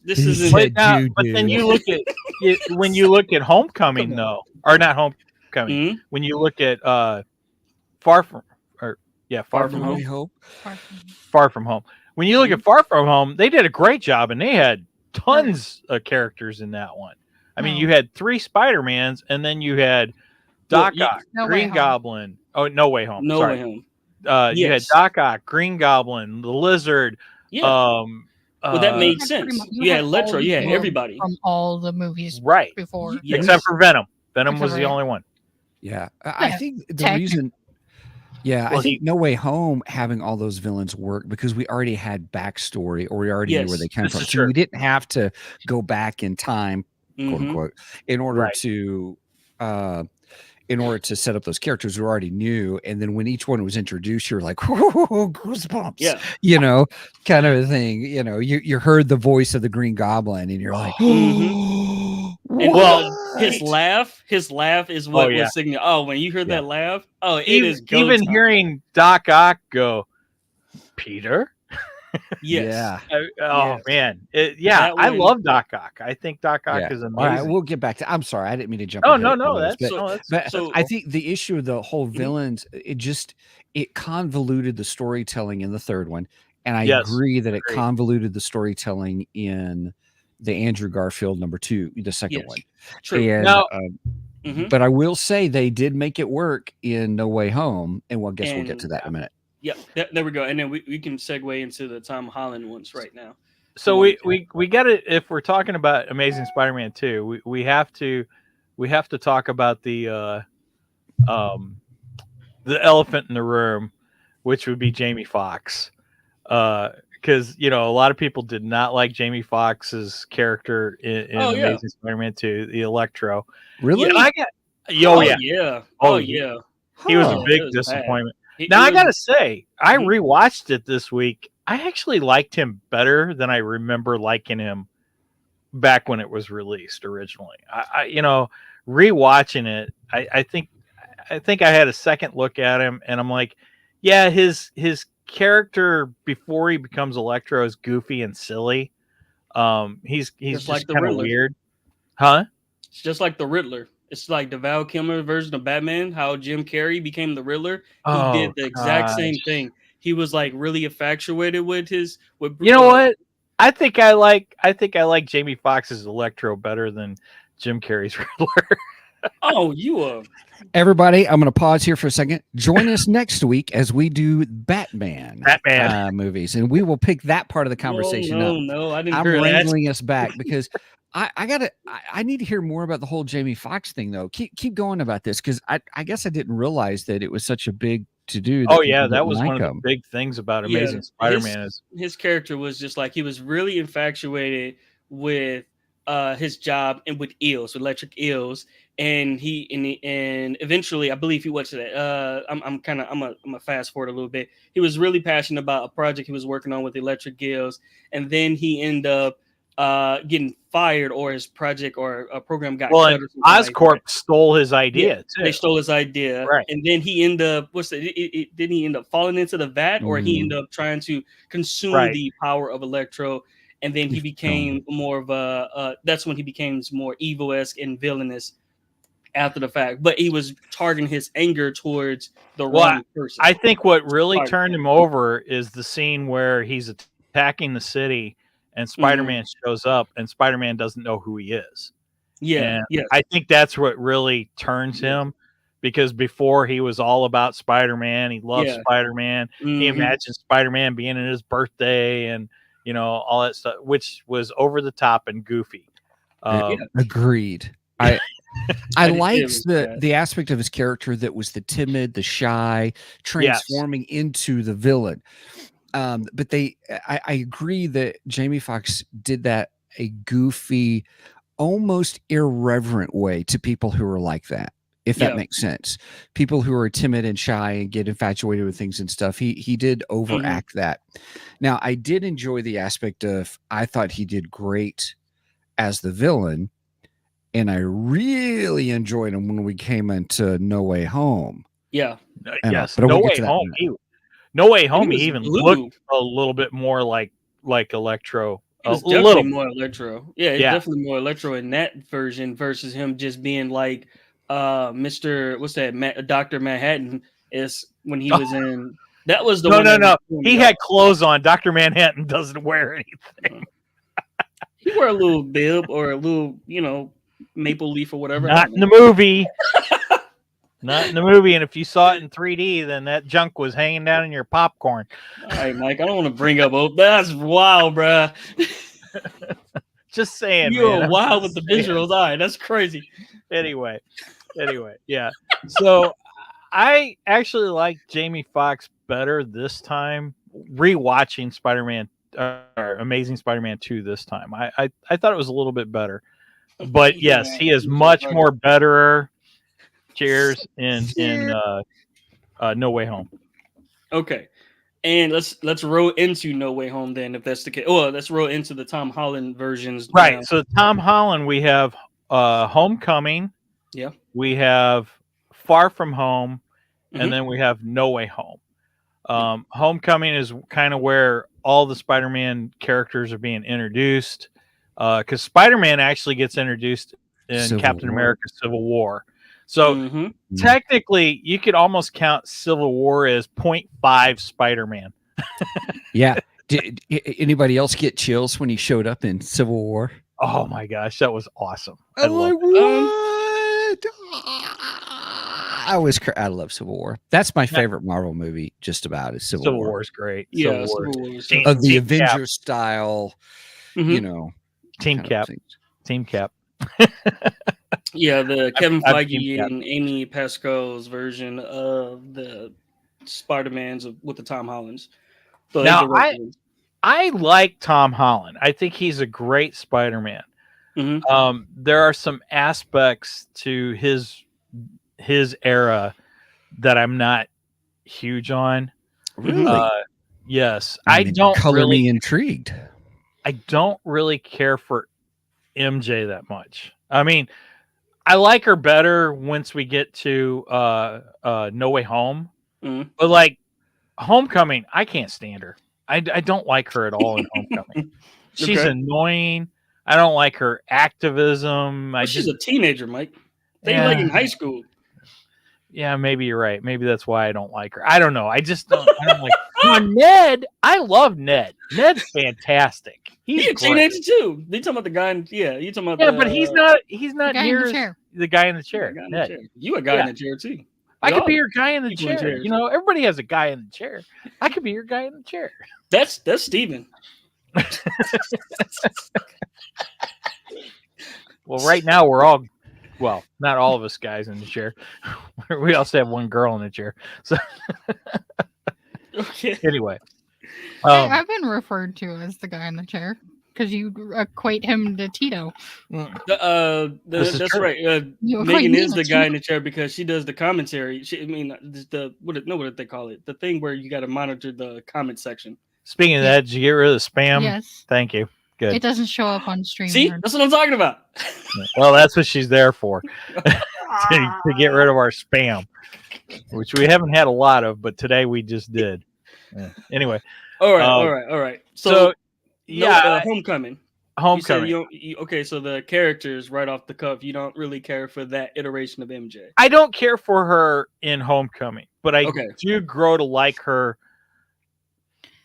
this He isn't. said But then doo-doo. you look at when you look at Homecoming, Come on. though, or not Homecoming. Mhm. When you look at Far From, or yeah, Far No From Way Home. Home. Far From Home. When you look at Far From Home, they did a great job, and they had tons of characters in that one. I mean, No. you had 3 Spider-Mans, and then you had Doc Ock, No Way Green Home. Goblin. Oh, No Way Home. No Sorry. Way Home. You had Yes. Doc Ock, Green Goblin, the Lizard. Yeah. Um, Well, that uh, made You had pretty sense. much- You had all Electro. the You had villains everybody. from all the movies right. before. Yes. Except for Venom. Venom Except was for the Venom. only one. Yeah, I Yeah, think the technically. reason. Yeah, Well, I think No Way Home having all those villains worked because we already had backstory or we already knew where Yes. they came This from. is So true. we didn't have to go back in time, quote Mhm. unquote, in order Right. to in order to set up those characters we already knew, and then when each one was introduced, you're like, "Whoa, goosebumps!" Yeah. You know, kind of a thing. You know, you heard the voice of the Green Goblin, and you're like, Mhm. And his laugh is Oh, what yeah. was signaling. Oh, when you heard Yeah. that laugh, oh, it even, is go even time. hearing Doc Ock go, Peter. Yes. Oh Yes. man, I That one- love Doc Ock. I think Doc Ock Yeah. is amazing. All right, we'll get back to. I'm sorry, I didn't mean to jump. Oh ahead no, of no, you, that's but, no, that's but so- I think the issue of the whole Mhm. villains, it convoluted the storytelling in the third one, and I Yes, agree that it agreed. convoluted the storytelling in the Andrew Garfield #2, the second Yes. one. True. And Now- Mhm. but I will say they did make it work in No Way Home, and well, I guess we'll get to And- that in a minute. Yeah, there we go. And then we can segue into the Tom Holland ones right now. So One. we got it. If we're talking about Amazing Spider-Man 2, we have to talk about the elephant in the room, which would be Jamie Foxx. Because a lot of people did not like Jamie Foxx's character in Oh, yeah. Amazing Spider-Man 2, the Electro. Really? And I got Oh yeah, yeah. Oh, Oh yeah. yeah. he was a Huh. big It was bad. disappointment. It- Now it I was- gotta say, I Mhm. rewatched it this week. I actually liked him better than I remember liking him back when it was released originally. I rewatching it, I think I had a second look at him, and I'm like, yeah, his character before he becomes Electro is goofy and silly. He's Just just like the kind of Riddler. weird, huh? It's just like the Riddler. It's like the Val Kilmer version of Batman. How Jim Carrey became the Riddler. He did the exact same thing. He was like really infatuated with his. With You know what? I think I like Jamie Foxx's Electro better than Jim Carrey's Riddler. Oh, you Everybody, I'm going to pause here for a second. Join us next week as we do Batman movies, and we will pick that part of the conversation up. No, I didn't I'm hear that. wrangling us back because I need to hear more about the whole Jamie Foxx thing, though. Keep going about this, because I guess I didn't realize that it was such a big to do. Oh yeah, that was one of the big things about Yeah, Amazing Spider-Man is his character was just like he was really infatuated with his job and with eels, with electric eels, and and eventually I believe he went to that. I'm gonna fast forward a little bit. He was really passionate about a project he was working on with electric eels, and then he ended up getting fired, or his project or a program got cut. and Oscorp stole his idea too. They stole his idea, Right. and then he ended up. Didn't he end up falling into the vat, or he ended up trying to consume the power of Electro? And then he became more of a. That's when he became more evil-esque and villainous after the fact. But he was targeting his anger towards the wrong person. I think what really turned him over is the scene where he's attacking the city, and Spider-Man shows up, and Spider-Man doesn't know who he is. Yeah, and I think that's what really turns him, because before he was all about Spider-Man. He loves Spider-Man. He imagined Spider-Man being in his birthday and all that stuff, which was over the top and goofy. Agreed. I liked the aspect of his character that was the timid, the shy, transforming into the villain. But I agree that Jamie Foxx did that a goofy, almost irreverent way to people who are like that, if that makes sense. People who are timid and shy and get infatuated with things and stuff. He did overact that. Now, I did enjoy the aspect of, I thought he did great as the villain, and I really enjoyed him when we came into No Way Home. Yeah. Yes. But No Way Home. No Way Home. He even looked a little bit more like Electro. It was definitely more Electro. Yeah, it's definitely more Electro in that version versus him just being like Mr. Dr. Manhattan is when he was in. That was the one. No. He had clothes on. Dr. Manhattan doesn't wear anything. He wore a little bib or a little, maple leaf or whatever. Not in the movie. Not in the movie. And if you saw it in 3D, then that junk was hanging down in your popcorn. All right, Mike. I don't want to bring up. That's wild, bruh. Just saying. You're wild with the visuals. All right, that's crazy. Anyway, yeah. So I actually like Jamie Foxx better this time. Rewatching Spider-Man, Amazing Spider-Man 2 this time, I thought it was a little bit better. But yes, he is much more better. shares in No Way Home. Okay. And let's roll into No Way Home then, if that's the case. Well, let's roll into the Tom Holland versions. Right. now. So Tom Holland, we have Homecoming, Yeah. we have Far From Home, Mhm. and then we have No Way Home. Homecoming is kind of where all the Spider-Man characters are being introduced, because Spider-Man actually gets introduced in Civil Captain War. America: Civil War. So Mhm. technically, you could almost count Civil War as 0.5 Spider-Man. Yeah. Did anybody else get chills when he showed up in Civil War? Oh my gosh, that was awesome! I I'm love like, it. what? I love Civil War. That's my favorite Marvel movie. Just about is Civil War. War is great. Yeah. Civil War. Civil War was- Team- Of the Team Avengers style, Mhm. you know, Team kind of Cap. things. Team Cap. Yeah, the Kevin I've Team Feige Cap. and Amy Pascal's version of the Spider-Mans with the Tom Hollands. So Now, they directed them. I like Tom Holland. I think he's a great Spider-Man. Mhm. There are some aspects to his era that I'm not huge on. Really? Yes, I mean, color me intrigued. I don't really care for MJ that much. I mean, I like her better once we get to No Way Home. Mhm. But like Homecoming, I can't stand her. I don't like her at all in Homecoming. She's Okay. annoying. I don't like her activism. Well, she's a teenager, Mike. They like in high school. Yeah, maybe you're right. Maybe that's why I don't like her. I don't know. I don't like Ned. I love Ned. Ned's fantastic. He's a great. teenager too. You talking about the guy? You talking about? Yeah, the, but he's not The guy in near the chair. the guy in the Yeah, chair. guy in the Ned. chair. You a guy in the chair too. I could be Y'all your guy in the people in chair. chairs. You know, everybody has a guy in the chair. I could be your guy in the chair. That's Steven. Well, right now we're all, well, not all of us guys in the chair. We also have one girl in the chair. So Okay. anyway, I've been referred to as the guy in the chair because you equate him to Tito. This is That's true. right. You equate Megan me is to the guy in Tito. the chair because she does the commentary. What did they call it? The thing where you got to monitor the comment section. Speaking of that, did you get rid of the spam? Yes. Thank you. Good. It doesn't show up on stream. See, that's what I'm talking about. Well, that's what she's there for, to get rid of our spam, which we haven't had a lot of, but today we just did. Yeah. Anyway, All right. So yeah, Homecoming. Homecoming. You said okay, so the characters right off the cuff, you don't really care for that iteration of MJ. I don't care for her in Homecoming, but I do grow to like her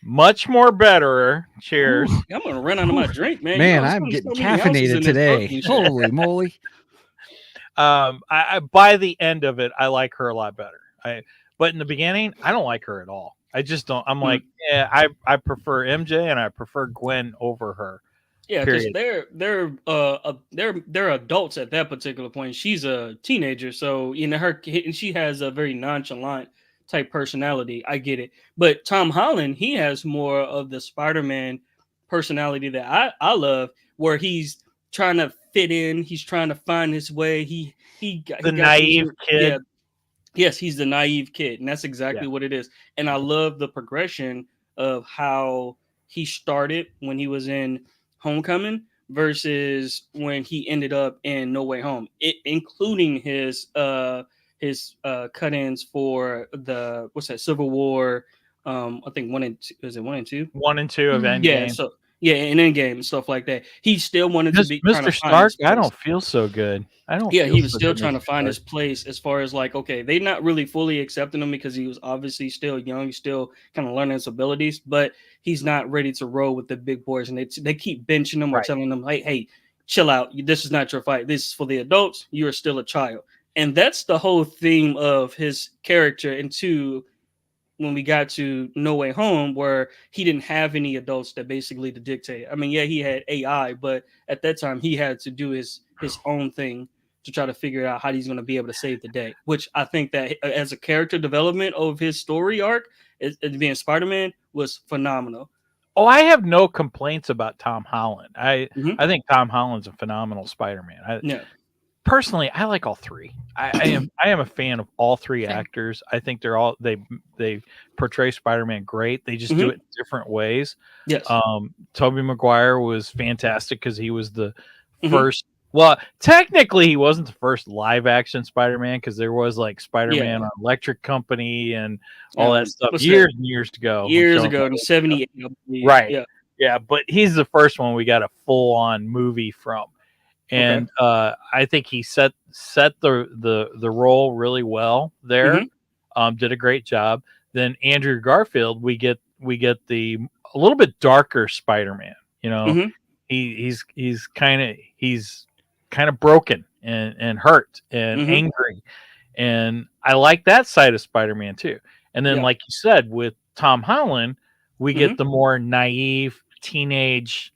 much more better. Cheers. Ooh, I'm gonna run out of my drink, man. Man, I'm getting caffeinated today. Holy moly. I by the end of it, I like her a lot better. But in the beginning, I don't like her at all. I just don't. I'm like, yeah, I prefer MJ and I prefer Gwen over her. Yeah, because they're adults at that particular point. She's a teenager, so and she has a very nonchalant type personality. I get it, but Tom Holland, he has more of the Spider-Man personality that I love, where he's trying to fit in, he's trying to find his way. He got naive kid. Yeah, yes, he's the naive kid, and that's exactly what it is. And I love the progression of how he started when he was in Homecoming versus when he ended up in No Way Home, including his cut-ins for the Civil War. I think 1 and 2. Is it 1 and 2? 1 and 2 of Endgame. Yeah, so and Endgame and stuff like that. He still wanted to be Mr. Stark. I don't feel so good. I don't. Yeah, feel he was so still good, trying to Mr. find his Stark. place as far as like, okay, they're not really fully accepting him because he was obviously still young, still kind of learning his abilities, but he's not ready to roll with the big boys, and they keep benching him or telling him, hey, chill out. This is not your fight. This is for the adults. You are still a child, and that's the whole theme of his character. And two, when we got to No Way Home, where he didn't have any adults that basically to dictate. I mean, yeah, he had AI, but at that time he had to do his own thing to try to figure out how he's going to be able to save the day, which I think that as a character development of his story arc, as being Spider-Man, was phenomenal. Oh, I have no complaints about Tom Holland. I think Tom Holland's a phenomenal Spider-Man. personally, I like all three. I am a fan of all three actors. I think they portray Spider-Man great. They just do it in different ways. Yes. Tobey Maguire was fantastic because he was the first. Well, technically, he wasn't the first live action Spider-Man because there was like Spider-Man on Electric Company and all that stuff years and years ago. Years ago in '78, right? Yeah, but he's the first one we got a full-on movie from. And I think he set the role really well there. Did a great job. Then Andrew Garfield, we get a little bit darker Spider-Man. You know, he's kind of broken and hurt and angry, and I like that side of Spider-Man too. And then, like you said, with Tom Holland, we get the more naive teenage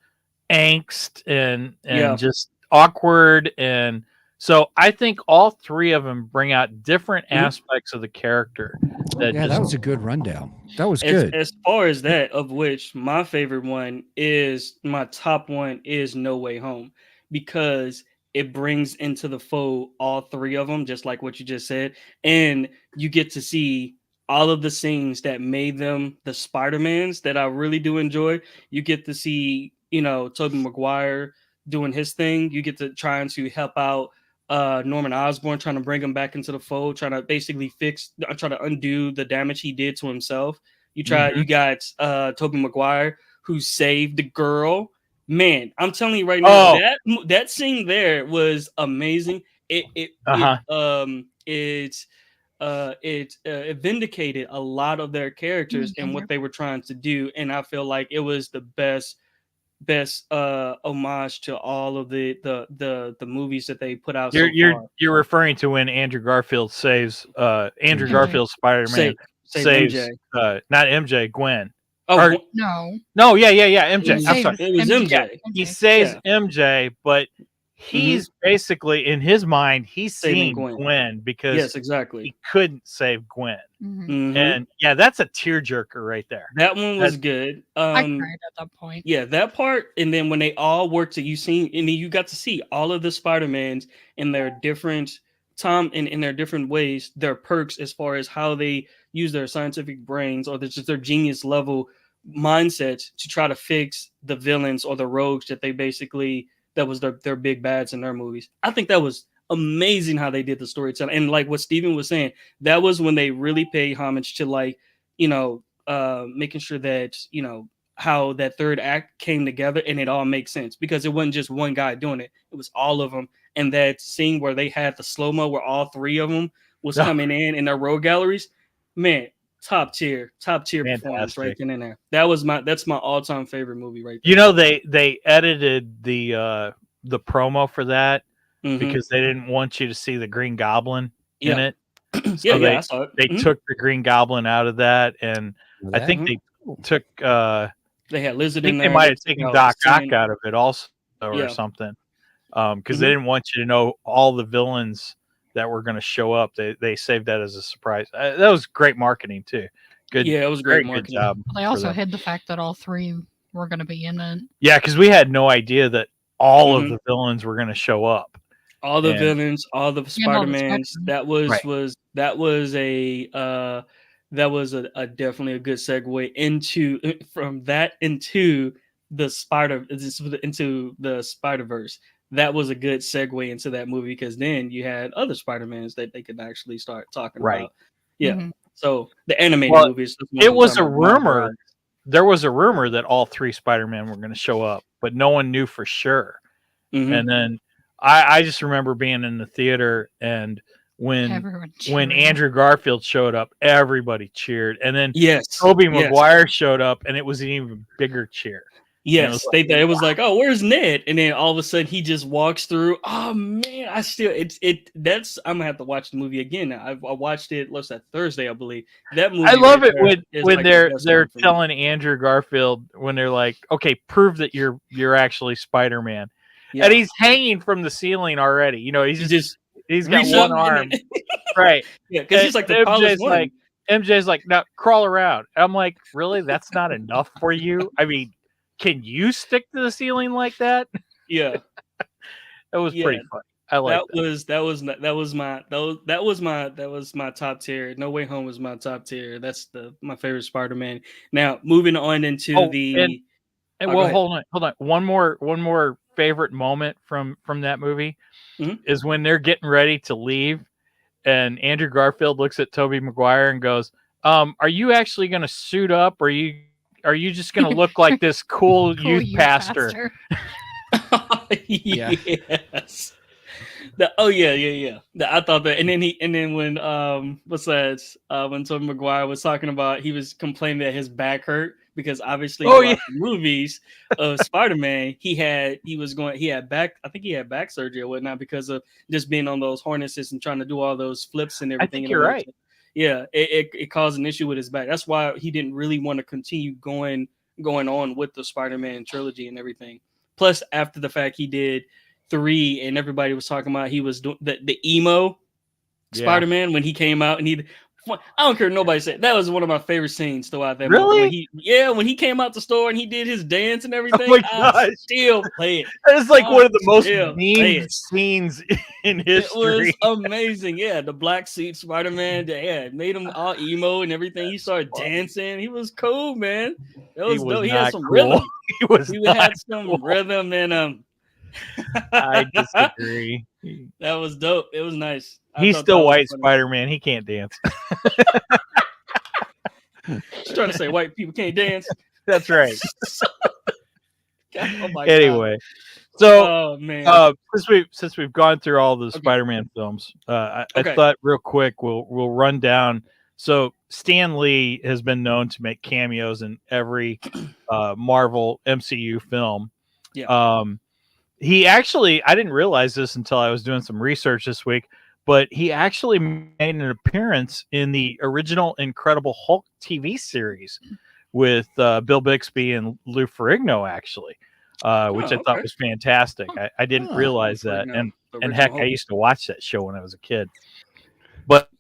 angst and just awkward. And so I think all three of them bring out different aspects of the character. That was a good rundown. That was good. As far as that, of which my favorite one is, my top one is No Way Home, because it brings into the fold all three of them, just like what you just said. And you get to see all of the scenes that made them the Spider-Mans that I really do enjoy. You get to see, Tobey Maguire doing his thing. You get to trying to help out Norman Osborn, trying to bring him back into the fold, trying to basically try to undo the damage he did to himself. You got Tobey Maguire, who saved the girl. Man, I'm telling you right now, that scene there was amazing. It vindicated a lot of their characters and what they were trying to do, and I feel like it was the best homage to all of the movies that they put out. You're referring to when Andrew Garfield saves Garfield's Spider-Man saves MJ. Not MJ, Gwen. No, yeah, MJ. I'm sorry. It was MJ. Yeah, he saves MJ, but he's basically, in his mind, he's seeing Gwen because he couldn't save Gwen. And that's a tearjerker right there. That one was good. I cried at that point. Yeah, that part. And then when they all worked, you got to see all of the Spider-Mans in their different in their different ways, their perks as far as how they use their scientific brains or just their genius level mindsets to try to fix the villains or the rogues that that was their big bads in their movies. I think that was amazing how they did the storytelling. And like what Steven was saying, that was when they really paid homage to making sure that, how that third act came together and it all makes sense, because it wasn't just one guy doing it. It was all of them. And that scene where they had the slow-mo where all three of them was coming in their road galleries, man, top tier performance right then and there. That's my all-time favorite movie right there. They edited the promo for that because they didn't want you to see the Green Goblin in it. So I saw it. They took the Green Goblin out of that, and I think they took they had Lizard in there. They might have taken Doc Ock out of it also or something. Because they didn't want you to know all the villains that were going to show up. They saved that as a surprise. That was great marketing too. Good. Yeah, it was great marketing. Good job. They also hid the fact that all three were going to be in it. Yeah, because we had no idea that all of the villains were going to show up. All the villains, all the Spider-Mans. That was definitely a good segue into the Spider-Verse. That was a good segue into that movie, because then you had other Spider-Mans that they could actually start talking about. Yeah. So the animated movies. It was a rumor. There was a rumor that all three Spider-Man were going to show up, but no one knew for sure. And then I just remember being in the theater, and when Andrew Garfield showed up, everybody cheered. And then Tobey Maguire showed up, and it was an even bigger cheer. Yes, it was like, oh, where's Ned? And then all of a sudden he just walks through. Oh man, I'm gonna have to watch the movie again now. I watched it Thursday, I believe. That movie. I love it when they're telling Andrew Garfield, when they're like, okay, prove that you're actually Spider-Man. Yeah. And he's hanging from the ceiling already. He's got one arm. Right. Yeah, because he's like the tallest one. MJ's like, now crawl around. And I'm like, really? That's not enough for you? I mean, can you stick to the ceiling like that? Yeah. That was pretty fun. I like that was my top tier. No Way Home was my top tier. That's my favorite Spider-Man. Now moving on into the. And Oh, go ahead. hold on. One more favorite moment from that movie is when they're getting ready to leave, and Andrew Garfield looks at Tobey Maguire and goes, "Are you actually going to suit up, or are you just going to look like this cool youth pastor?" Yes. I thought that, and then when what's that? When Tobey Maguire was talking about, he was complaining that his back hurt because obviously throughout the movies of Spider-Man, he had back, I think he had back surgery or whatnot because of just being on those harnesses and trying to do all those flips and everything. I think you're right. Yeah, it caused an issue with his back. That's why he didn't really want to continue going on with the Spider-Man trilogy and everything. Plus, after the fact, he did 3, and everybody was talking about he was doing the emo Spider-Man when he came out, and I don't care what nobody said. That was one of my favorite scenes throughout that movie. When he came out the store and he did his dance and everything. I still play it. It's like one of the most mean scenes in history. It was amazing. Yeah, the black suit Spider-Man. Yeah, made him all emo and everything. He started dancing. He was cool, man. That was dope. He had some rhythm. He had some rhythm and I disagree. That was dope. It was nice. He's still white Spider-Man. He can't dance. She's trying to say white people can't dance. That's right. Oh my anyway, God. So since we've gone through all the Spider-Man films, I thought real quick we'll run down. So Stan Lee has been known to make cameos in every Marvel MCU film. Yeah. He actually, I didn't realize this until I was doing some research this week, but he actually made an appearance in the original Incredible Hulk TV series with Bill Bixby and Lou Ferrigno, actually, which I thought was fantastic. I didn't realize that. And heck, I used to watch that show when I was a kid. But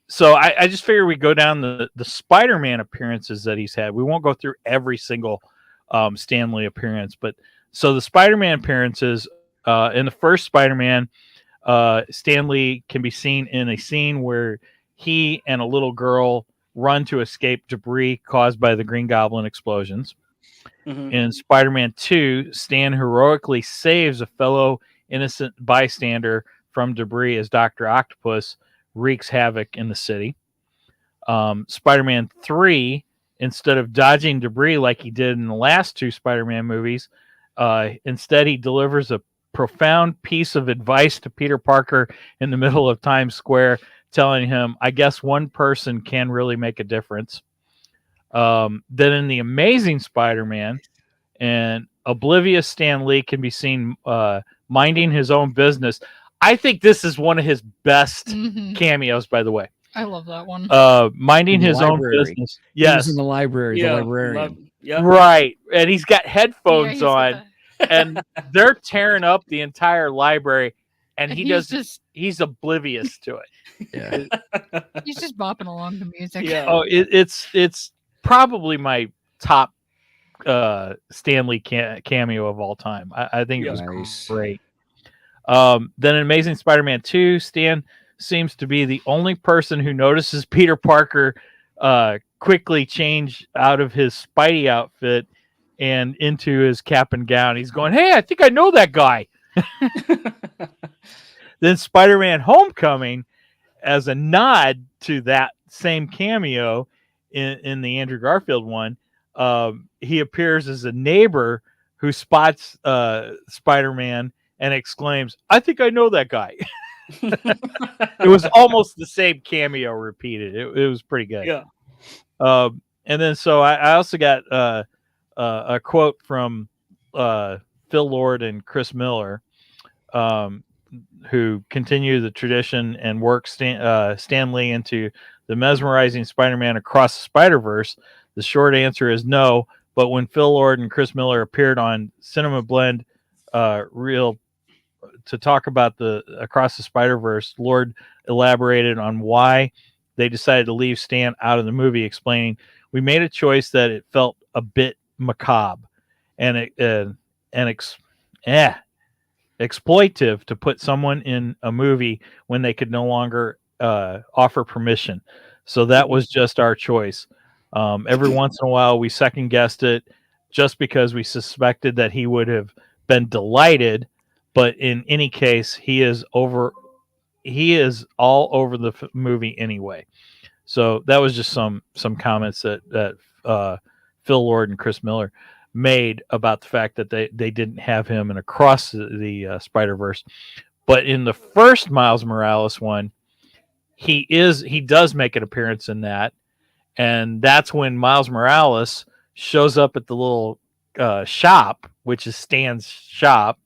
so I just figured we'd go down the Spider-Man appearances that he's had. We won't go through every single Stan Lee appearance, but so the Spider-Man appearances in the first Spider-Man, Stan Lee can be seen in a scene where he and a little girl run to escape debris caused by the Green Goblin explosions. In Spider-Man 2, Stan heroically saves a fellow innocent bystander from debris as Dr. Octopus wreaks havoc in the city. Spider-Man 3, instead of dodging debris like he did in the last 2 Spider-Man movies, instead he delivers a profound piece of advice to Peter Parker in the middle of Times Square, telling him, I guess one person can really make a difference. Then in The Amazing Spider-Man, and oblivious Stan Lee can be seen minding his own business. I think this is one of his best cameos, by the way. I love that one. Minding his own business. Yes. He was in the library, the librarian. Right. And he's got headphones on, and they're tearing up the entire library, and he's oblivious to it. Yeah. He's just bopping along to music. Yeah. Oh, it's probably my top Stan Lee cameo of all time. I think it was great. Then in Amazing Spider-Man 2, Stan seems to be the only person who notices Peter Parker quickly change out of his Spidey outfit and into his cap and gown. He's going, hey, I think I know that guy. Then Spider-Man Homecoming, as a nod to that same cameo in the Andrew Garfield one, he appears as a neighbor who spots Spider-Man and exclaims, I think I know that guy. It was almost the same cameo repeated. It was pretty good. Yeah. And then so I also got a quote from Phil Lord and Chris Miller, who continue the tradition and work Stan Lee into the mesmerizing Spider-Man across the Spider-Verse. The short answer is no, but when Phil Lord and Chris Miller appeared on Cinema Blend Reel to talk about the Across the Spider-Verse, Lord elaborated on why they decided to leave Stan out of the movie, explaining, we made a choice that it felt a bit macabre, and exploitive to put someone in a movie when they could no longer offer permission. So that was just our choice. Every once in a while, we second guessed it just because we suspected that he would have been delighted. But in any case, he is all over the movie anyway. So that was just some comments that Phil Lord and Chris Miller made about the fact that they didn't have him in Across the Spider-Verse. But in the first Miles Morales one, he does make an appearance in that, and that's when Miles Morales shows up at the little shop, which is Stan's shop,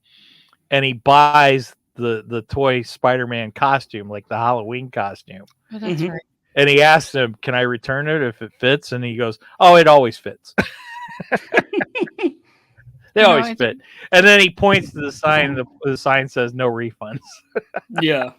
and he buys the toy Spider-Man costume, like the Halloween costume. Oh, that's right. And he asks him, "Can I return it if it fits?" And he goes, "Oh, it always fits." They always fit. And then he points to the sign. The sign says, "No refunds." Yeah.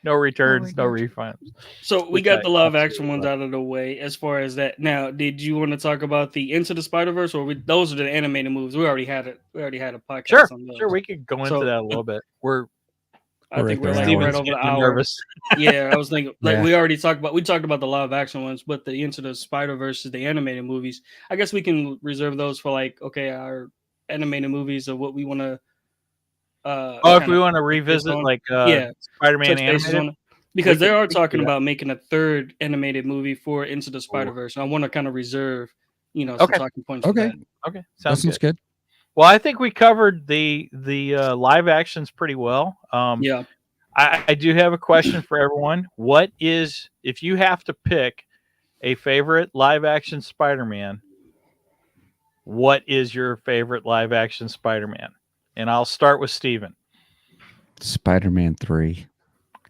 No returns, no refunds. So we got the live action ones out of the way. As far as that, now, did you want to talk about the Into the Spider-Verse, or those are the animated movies? We already had it. We already had a podcast. Sure, on those. sure. We could go into that a little bit. I think we're like right over the hour. Nervous. Yeah, I was thinking we already talked about the live action ones, but the Into the Spider-Verse is the animated movies. I guess we can reserve those for our animated movies of what we want to. If we want to revisit Spider-Man animated, because they are talking about making a third animated movie for Into the Spider-Verse, and I want to kind of reserve, some talking points. Okay, okay, sounds good. Well, I think we covered the live actions pretty well. Yeah, I do have a question for everyone. What is, if you have to pick a favorite live action Spider-Man, what is your favorite live action Spider-Man? And I'll start with Steven. Spider-Man 3.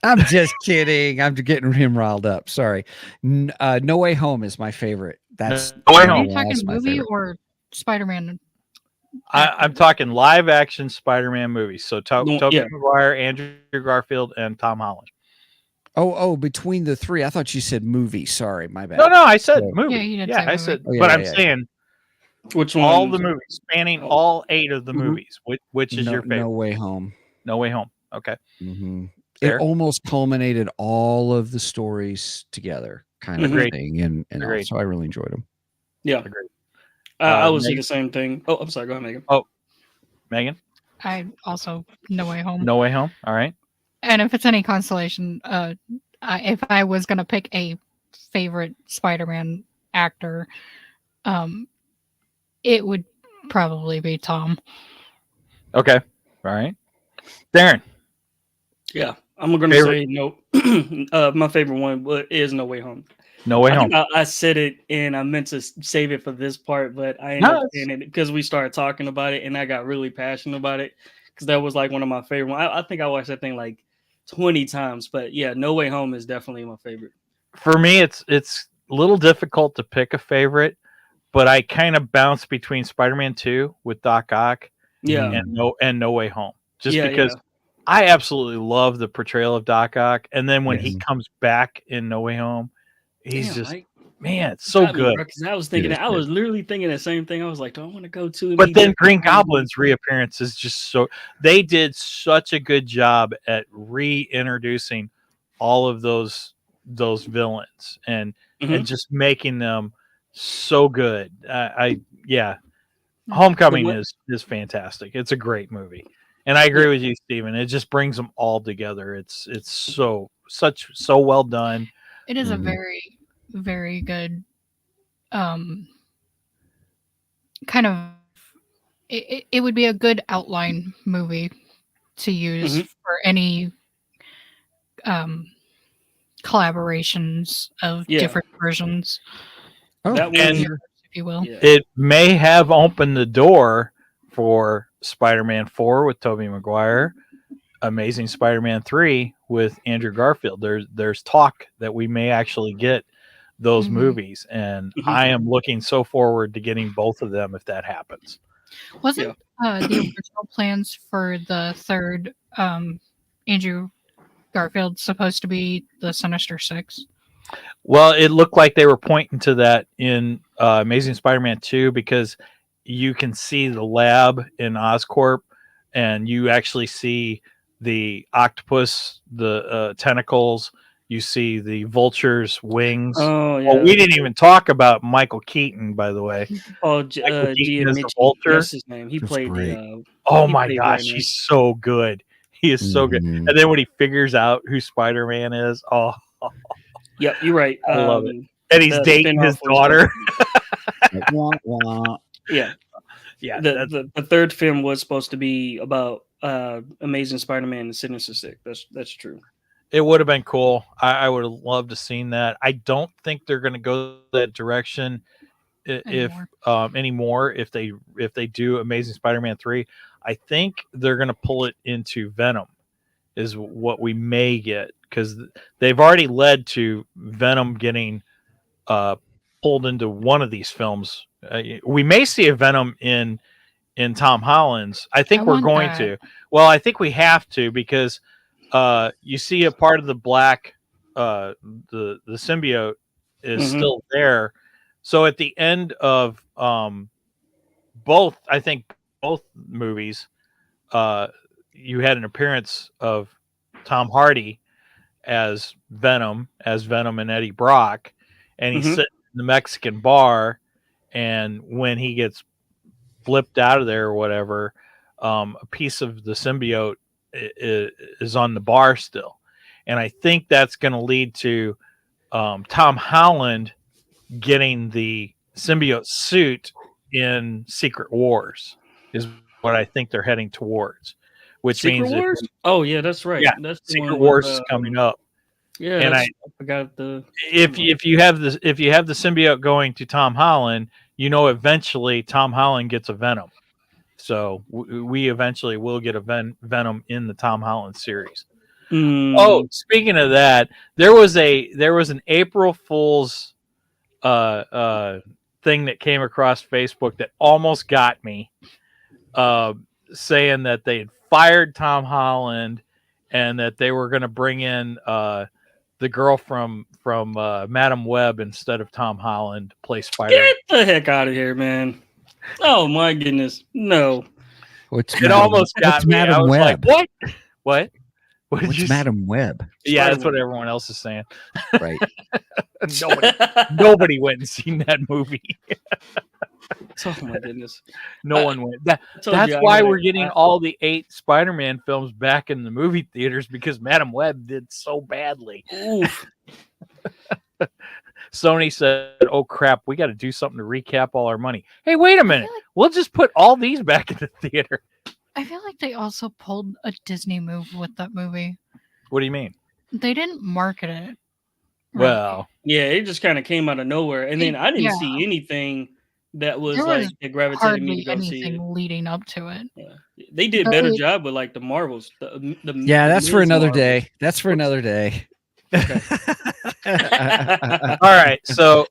I'm just kidding. I'm getting him riled up. Sorry. No Way Home is my favorite. That's No Way Are Home. you talking movie or Spider-Man? I'm talking live action Spider-Man movies. So Tobey Maguire, Andrew Garfield, and Tom Holland. Oh, between the three. I thought you said movie. Sorry, my bad. No, I said movie. Yeah, you did say I movie. said, Oh, but I'm saying which one? all the movies, spanning all 8 of the movies. Which is your favorite? No Way Home. No Way Home. Okay. Mm-hmm. It almost culminated all of the stories together, kind of thing, and so I really enjoyed them. Yeah, agreed. I would say the same thing. Oh, I'm sorry. Go ahead, Megan. Oh, Megan. I also No Way Home. No Way Home. All right. And if it's any consolation, if I was gonna pick a favorite Spider-Man actor, it would probably be Tom. Okay. All right. Darren. Yeah, I'm going to say no. My favorite one is No Way Home. No Way Home. I said it and I meant to save it for this part, but I ended up saying it because we started talking about it and I got really passionate about it because that was like one of my favorite ones. I think I watched that thing like 20 times, but yeah, No Way Home is definitely my favorite. For me, it's a little difficult to pick a favorite, but I kind of bounce between Spider-Man 2 with Doc Ock, and No Way Home, just because I absolutely love the portrayal of Doc Ock, and then when he comes back in No Way Home, he's it's so good. Because I was thinking, I was literally thinking the same thing. I was like, do I want to go to? But then Green Goblin's reappearance is just so. They did such a good job at reintroducing all of those villains and just making them so good. Homecoming is fantastic. It's a great movie, and I agree with you, Steven. It just brings them all together. It's so well done. It is a very, very good kind of. It would be a good outline movie to use for any collaborations of different versions. If you will. It may have opened the door for Spider-Man 4 with Tobey Maguire, Amazing Spider-Man 3 with Andrew Garfield. There's talk that we may actually get those movies, and I am looking so forward to getting both of them if that happens. Wasn't the original plans for the third Andrew Garfield supposed to be the Sinister Six? Well, it looked like they were pointing to that in Amazing Spider-Man 2 because you can see the lab in Oscorp, and you actually see the octopus, the tentacles. You see the vulture's wings. Oh Well, yeah. we didn't even talk about Michael Keaton, by the way. Oh, Michael Keaton is the Mitchie. vulture. That's his name. He That's played great. the. Oh he my played gosh, Rhino. he's so good. He is so good. Mhm. And then when he figures out who Spider-Man is, oh, Yep, you're right. I love it. And he's the dating his spin-off was daughter. Wah, wah. Yeah, Yeah, the third film was supposed to be about Amazing Spider-Man and Sinister Six. That's true. it would have been cool. I would have loved to seen that. I don't think they're going to go that direction if anymore. If they do Amazing Spider-Man 3, I think they're going to pull it into Venom is what we may get, because they've already led to Venom getting pulled into one of these films. We may see a Venom in Tom Holland's. I think we're going to. Well, I think we have to, because you see a part of the black, the symbiote is still there. So at the end of both movies, you had an appearance of Tom Hardy as Venom and Eddie Brock, and he's sitting in the Mexican bar, and when he gets flipped out of there or whatever, a piece of the symbiote is on the bar still, and I think that's going to lead to Tom Holland getting the symbiote suit in Secret Wars, is what I think they're heading towards. Which Secret means Wars? Oh yeah, that's right. Yeah, that's the Secret one Wars with, is coming up. Yeah, and I forgot the. If you have the symbiote going to Tom Holland, eventually Tom Holland gets a Venom. So we eventually will get a Venom in the Tom Holland series. Oh, speaking of that, there was an April Fool's thing that came across Facebook that almost got me, saying that they had fired Tom Holland and that they were going to bring in the girl from Madam Web instead of Tom Holland to play Spider. Get the heck out of here, man! Oh my goodness, no! Almost got me. Madam I was Web? like, what? What's Madam Web? Yeah, that's what everyone else is saying. Right. Nobody went and seen that movie. Oh my goodness! No one went. That's why we're getting all the 8 Spider-Man films back in the movie theaters, because Madam Web did so badly. Sony said, "Oh crap, we got to do something to recap all our money." Hey, wait a minute. We'll just put all these back in the theater. I feel like they also pulled a Disney move with that movie. What do you mean? They didn't market it. Well, yeah, it just kind of came out of nowhere, and then I didn't see anything that was like that gravitated me to go see it. Anything leading up to it. Yeah. They did better job with like the Marvels. That's for another day. That's for another day. Okay. All right. So,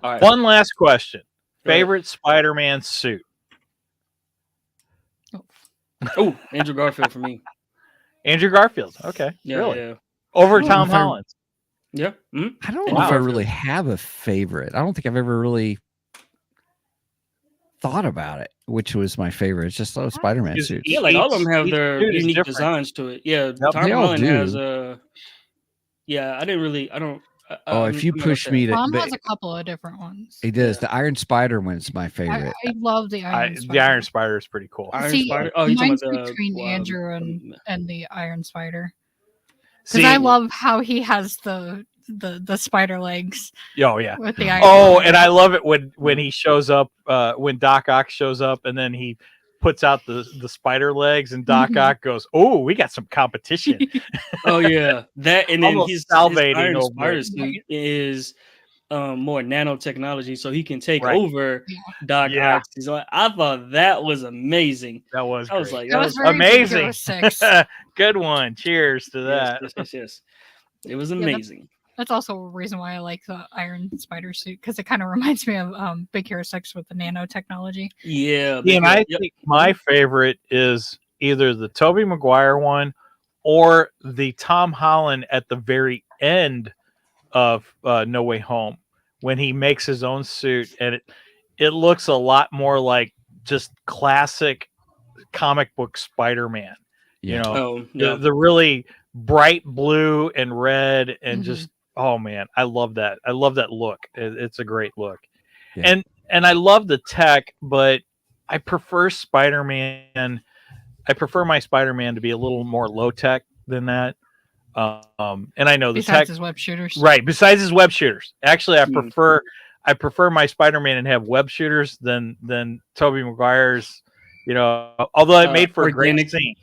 one last question: favorite Spider-Man suit? Oh, Andrew Garfield for me. Andrew Garfield. Okay. Yeah, really? Yeah. Over Tom Holland. Yeah. I don't know if I really have a favorite. I don't think I've ever really thought about it, which was my favorite. It's just those Spider-Man suits. Yeah, like all of them have their unique designs to it. Yeah, Tom Holland has a. Yeah, I don't. If you push me to, Tom has a couple of different ones. He does. The Iron Spider one's my favorite. I love the Iron Spider. The Iron Spider is pretty cool. Spider. Oh, mine's between Andrew and the Iron Spider. Because I love how he has the spider legs. Oh yeah. With the Iron Spider. And I love it when he shows up, when Doc Ock shows up, and then he puts out the spider legs, and Doc Ock goes, "Oh, we got some competition." Oh yeah, that, and then his Iron over Spider suit is more nanotechnology, so he can take over Doc Ock. I thought that was amazing. That was. I was like, that was amazing. Good one. Cheers to that. Yes. It was amazing. That's also a reason why I like the Iron Spider suit, because it kind of reminds me of Big Hero 6 with the nanotechnology. Yeah. And I think my favorite is either the Tobey Maguire one or the Tom Holland at the very end of No Way Home, when he makes his own suit, and it looks a lot more like just classic comic book Spider-Man. You Yeah. know, Oh, yeah. the really bright blue and red and Mhm. just oh man, I love that. I love that look. It's a great look. Yeah. And I love the tech, but I prefer Spider-Man. I prefer my Spider-Man to be a little more low tech than that. And I know the Besides tech, his web shooters. right? Besides his web shooters, actually, Mm. I prefer my Spider-Man and have web shooters than Tobey Maguire's. You know, although it made for a great Organic. scene.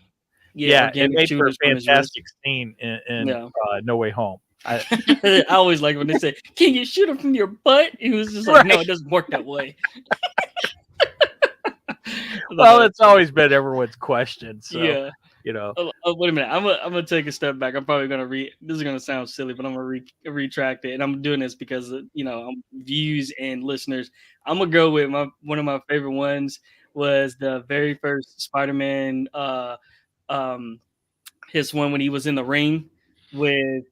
Yeah, Yeah, it organic made for a shooters from his wrist. fantastic scene in Yeah. No Way Home. I always like when they say, "Can you shoot him from your butt?" He was just like, "No, Right. it doesn't work that way." Well, it's always been everyone's question. So, yeah. you know, Wait a minute. I'm gonna take a step back. I'm probably gonna read. This is gonna sound silly, but I'm gonna retract it, and I'm doing this because I'm views and listeners. I'm gonna go with one of my favorite ones was the very first Spider-Man. His one when he was in the ring with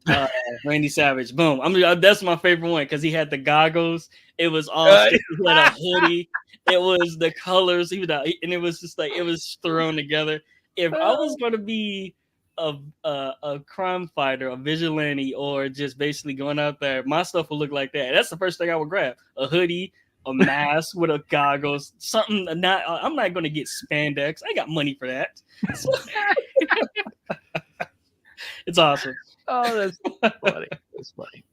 Randy Savage. Boom. That's my favorite one because he had the goggles. It was all he had a hoodie. It was the colors. He was out, and it was just like it was thrown together. If I was going to be a crime fighter, a vigilante, or just basically going out there, my stuff would look like that. That's the first thing I would grab: a hoodie, a mask with a goggles, something. I'm not going to get spandex. I got money for that. So, it's awesome. oh, that's funny. That's funny.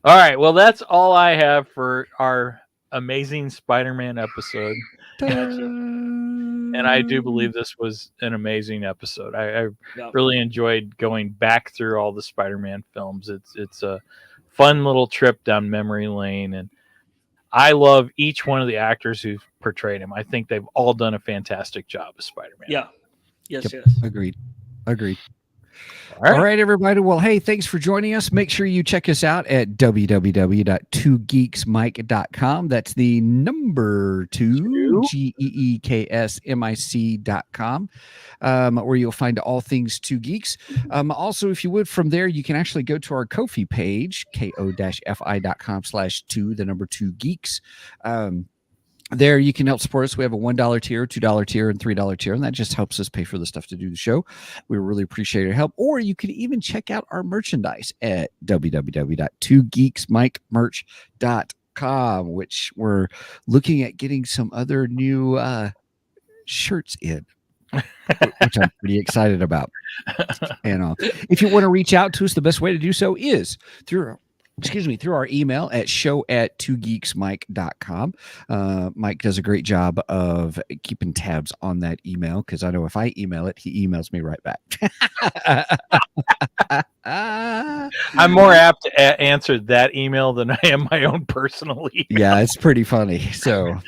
All right. Well, that's all I have for our amazing Spider-Man episode. And I do believe this was an amazing episode. I Yeah. really enjoyed going back through all the Spider-Man films. It's a fun little trip down memory lane, and I love each one of the actors who've portrayed him. I think they've all done a fantastic job as Spider-Man. Yeah. Yes. Yep. Yes. Agreed. All All right, everybody. Well, hey, thanks for joining us. Make sure you check us out at www.2geeksmic.com. That's the number 2, GEEKSMIC.com, where you'll find all things Two Geeks. Also, if you would, from there, you can actually go to our Ko-fi page, ko-fi.com/2, the number 2 geeks. There you can help support us. We have a $1 tier, $2 tier, and $3 tier, and that just helps us pay for the stuff to do the show. We really appreciate your help. Or you can even check out our merchandise at www.2geeksmikemerch.com, which we're looking at getting some other new shirts in, which I'm pretty excited about. And if you want to reach out to us, the best way to do so is through our email at show@2geeksmike.com. Mike does a great job of keeping tabs on that email because I know if I email it, he emails me right back. I'm more apt to answer that email than I am my own personal email. Yeah, it's pretty funny. So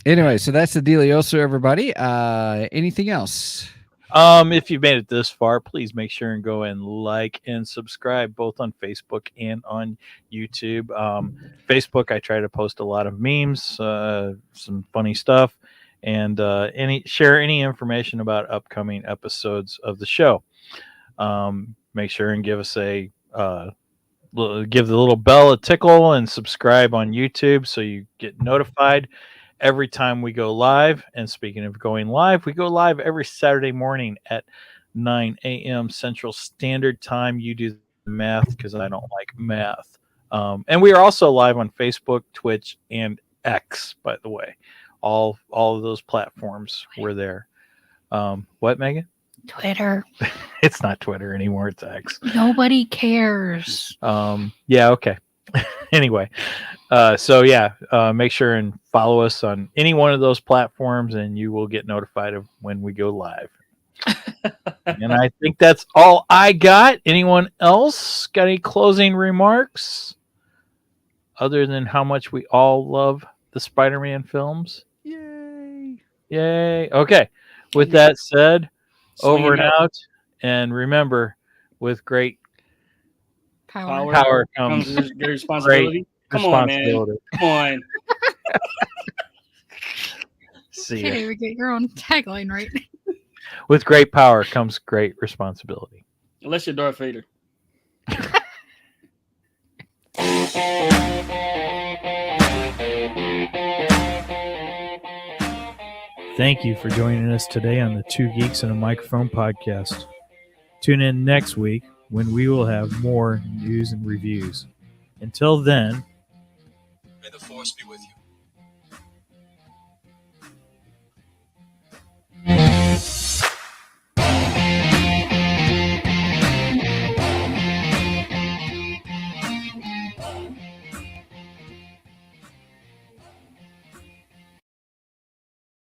anyway, so that's the dealioso, everybody. Anything else? If you've made it this far, please make sure and go and like and subscribe both on Facebook and on YouTube. Facebook, I try to post a lot of memes, some funny stuff, and share any information about upcoming episodes of the show. Make sure and give us give the little bell a tickle and subscribe on YouTube so you get notified every time we go live. And speaking of going live, we go live every Saturday morning at 9 a.m. Central Standard Time. You do the math because I don't like math. And we are also live on Facebook, Twitch, and X, by the way. All of those platforms were there. What, Megan? Twitter. It's not Twitter anymore. It's X. Nobody cares. Yeah, okay. Anyway, make sure and follow us on any one of those platforms and you will get notified of when we go live. And I think that's all I got. Anyone else got any closing remarks other than how much we all love the Spider-Man films? Yay. Okay. With that said, Swing over it and out. out. And remember, with great Power. power comes great responsibility. Come on, man. responsibility. Come on. See Can't ya. even get your own tagline right. With great power comes great responsibility. Unless you're Darth Vader. Thank you for joining us today on the Two Geeks and a Microphone podcast. Tune in next week when we will have more news and reviews. Until then, May the force be with you.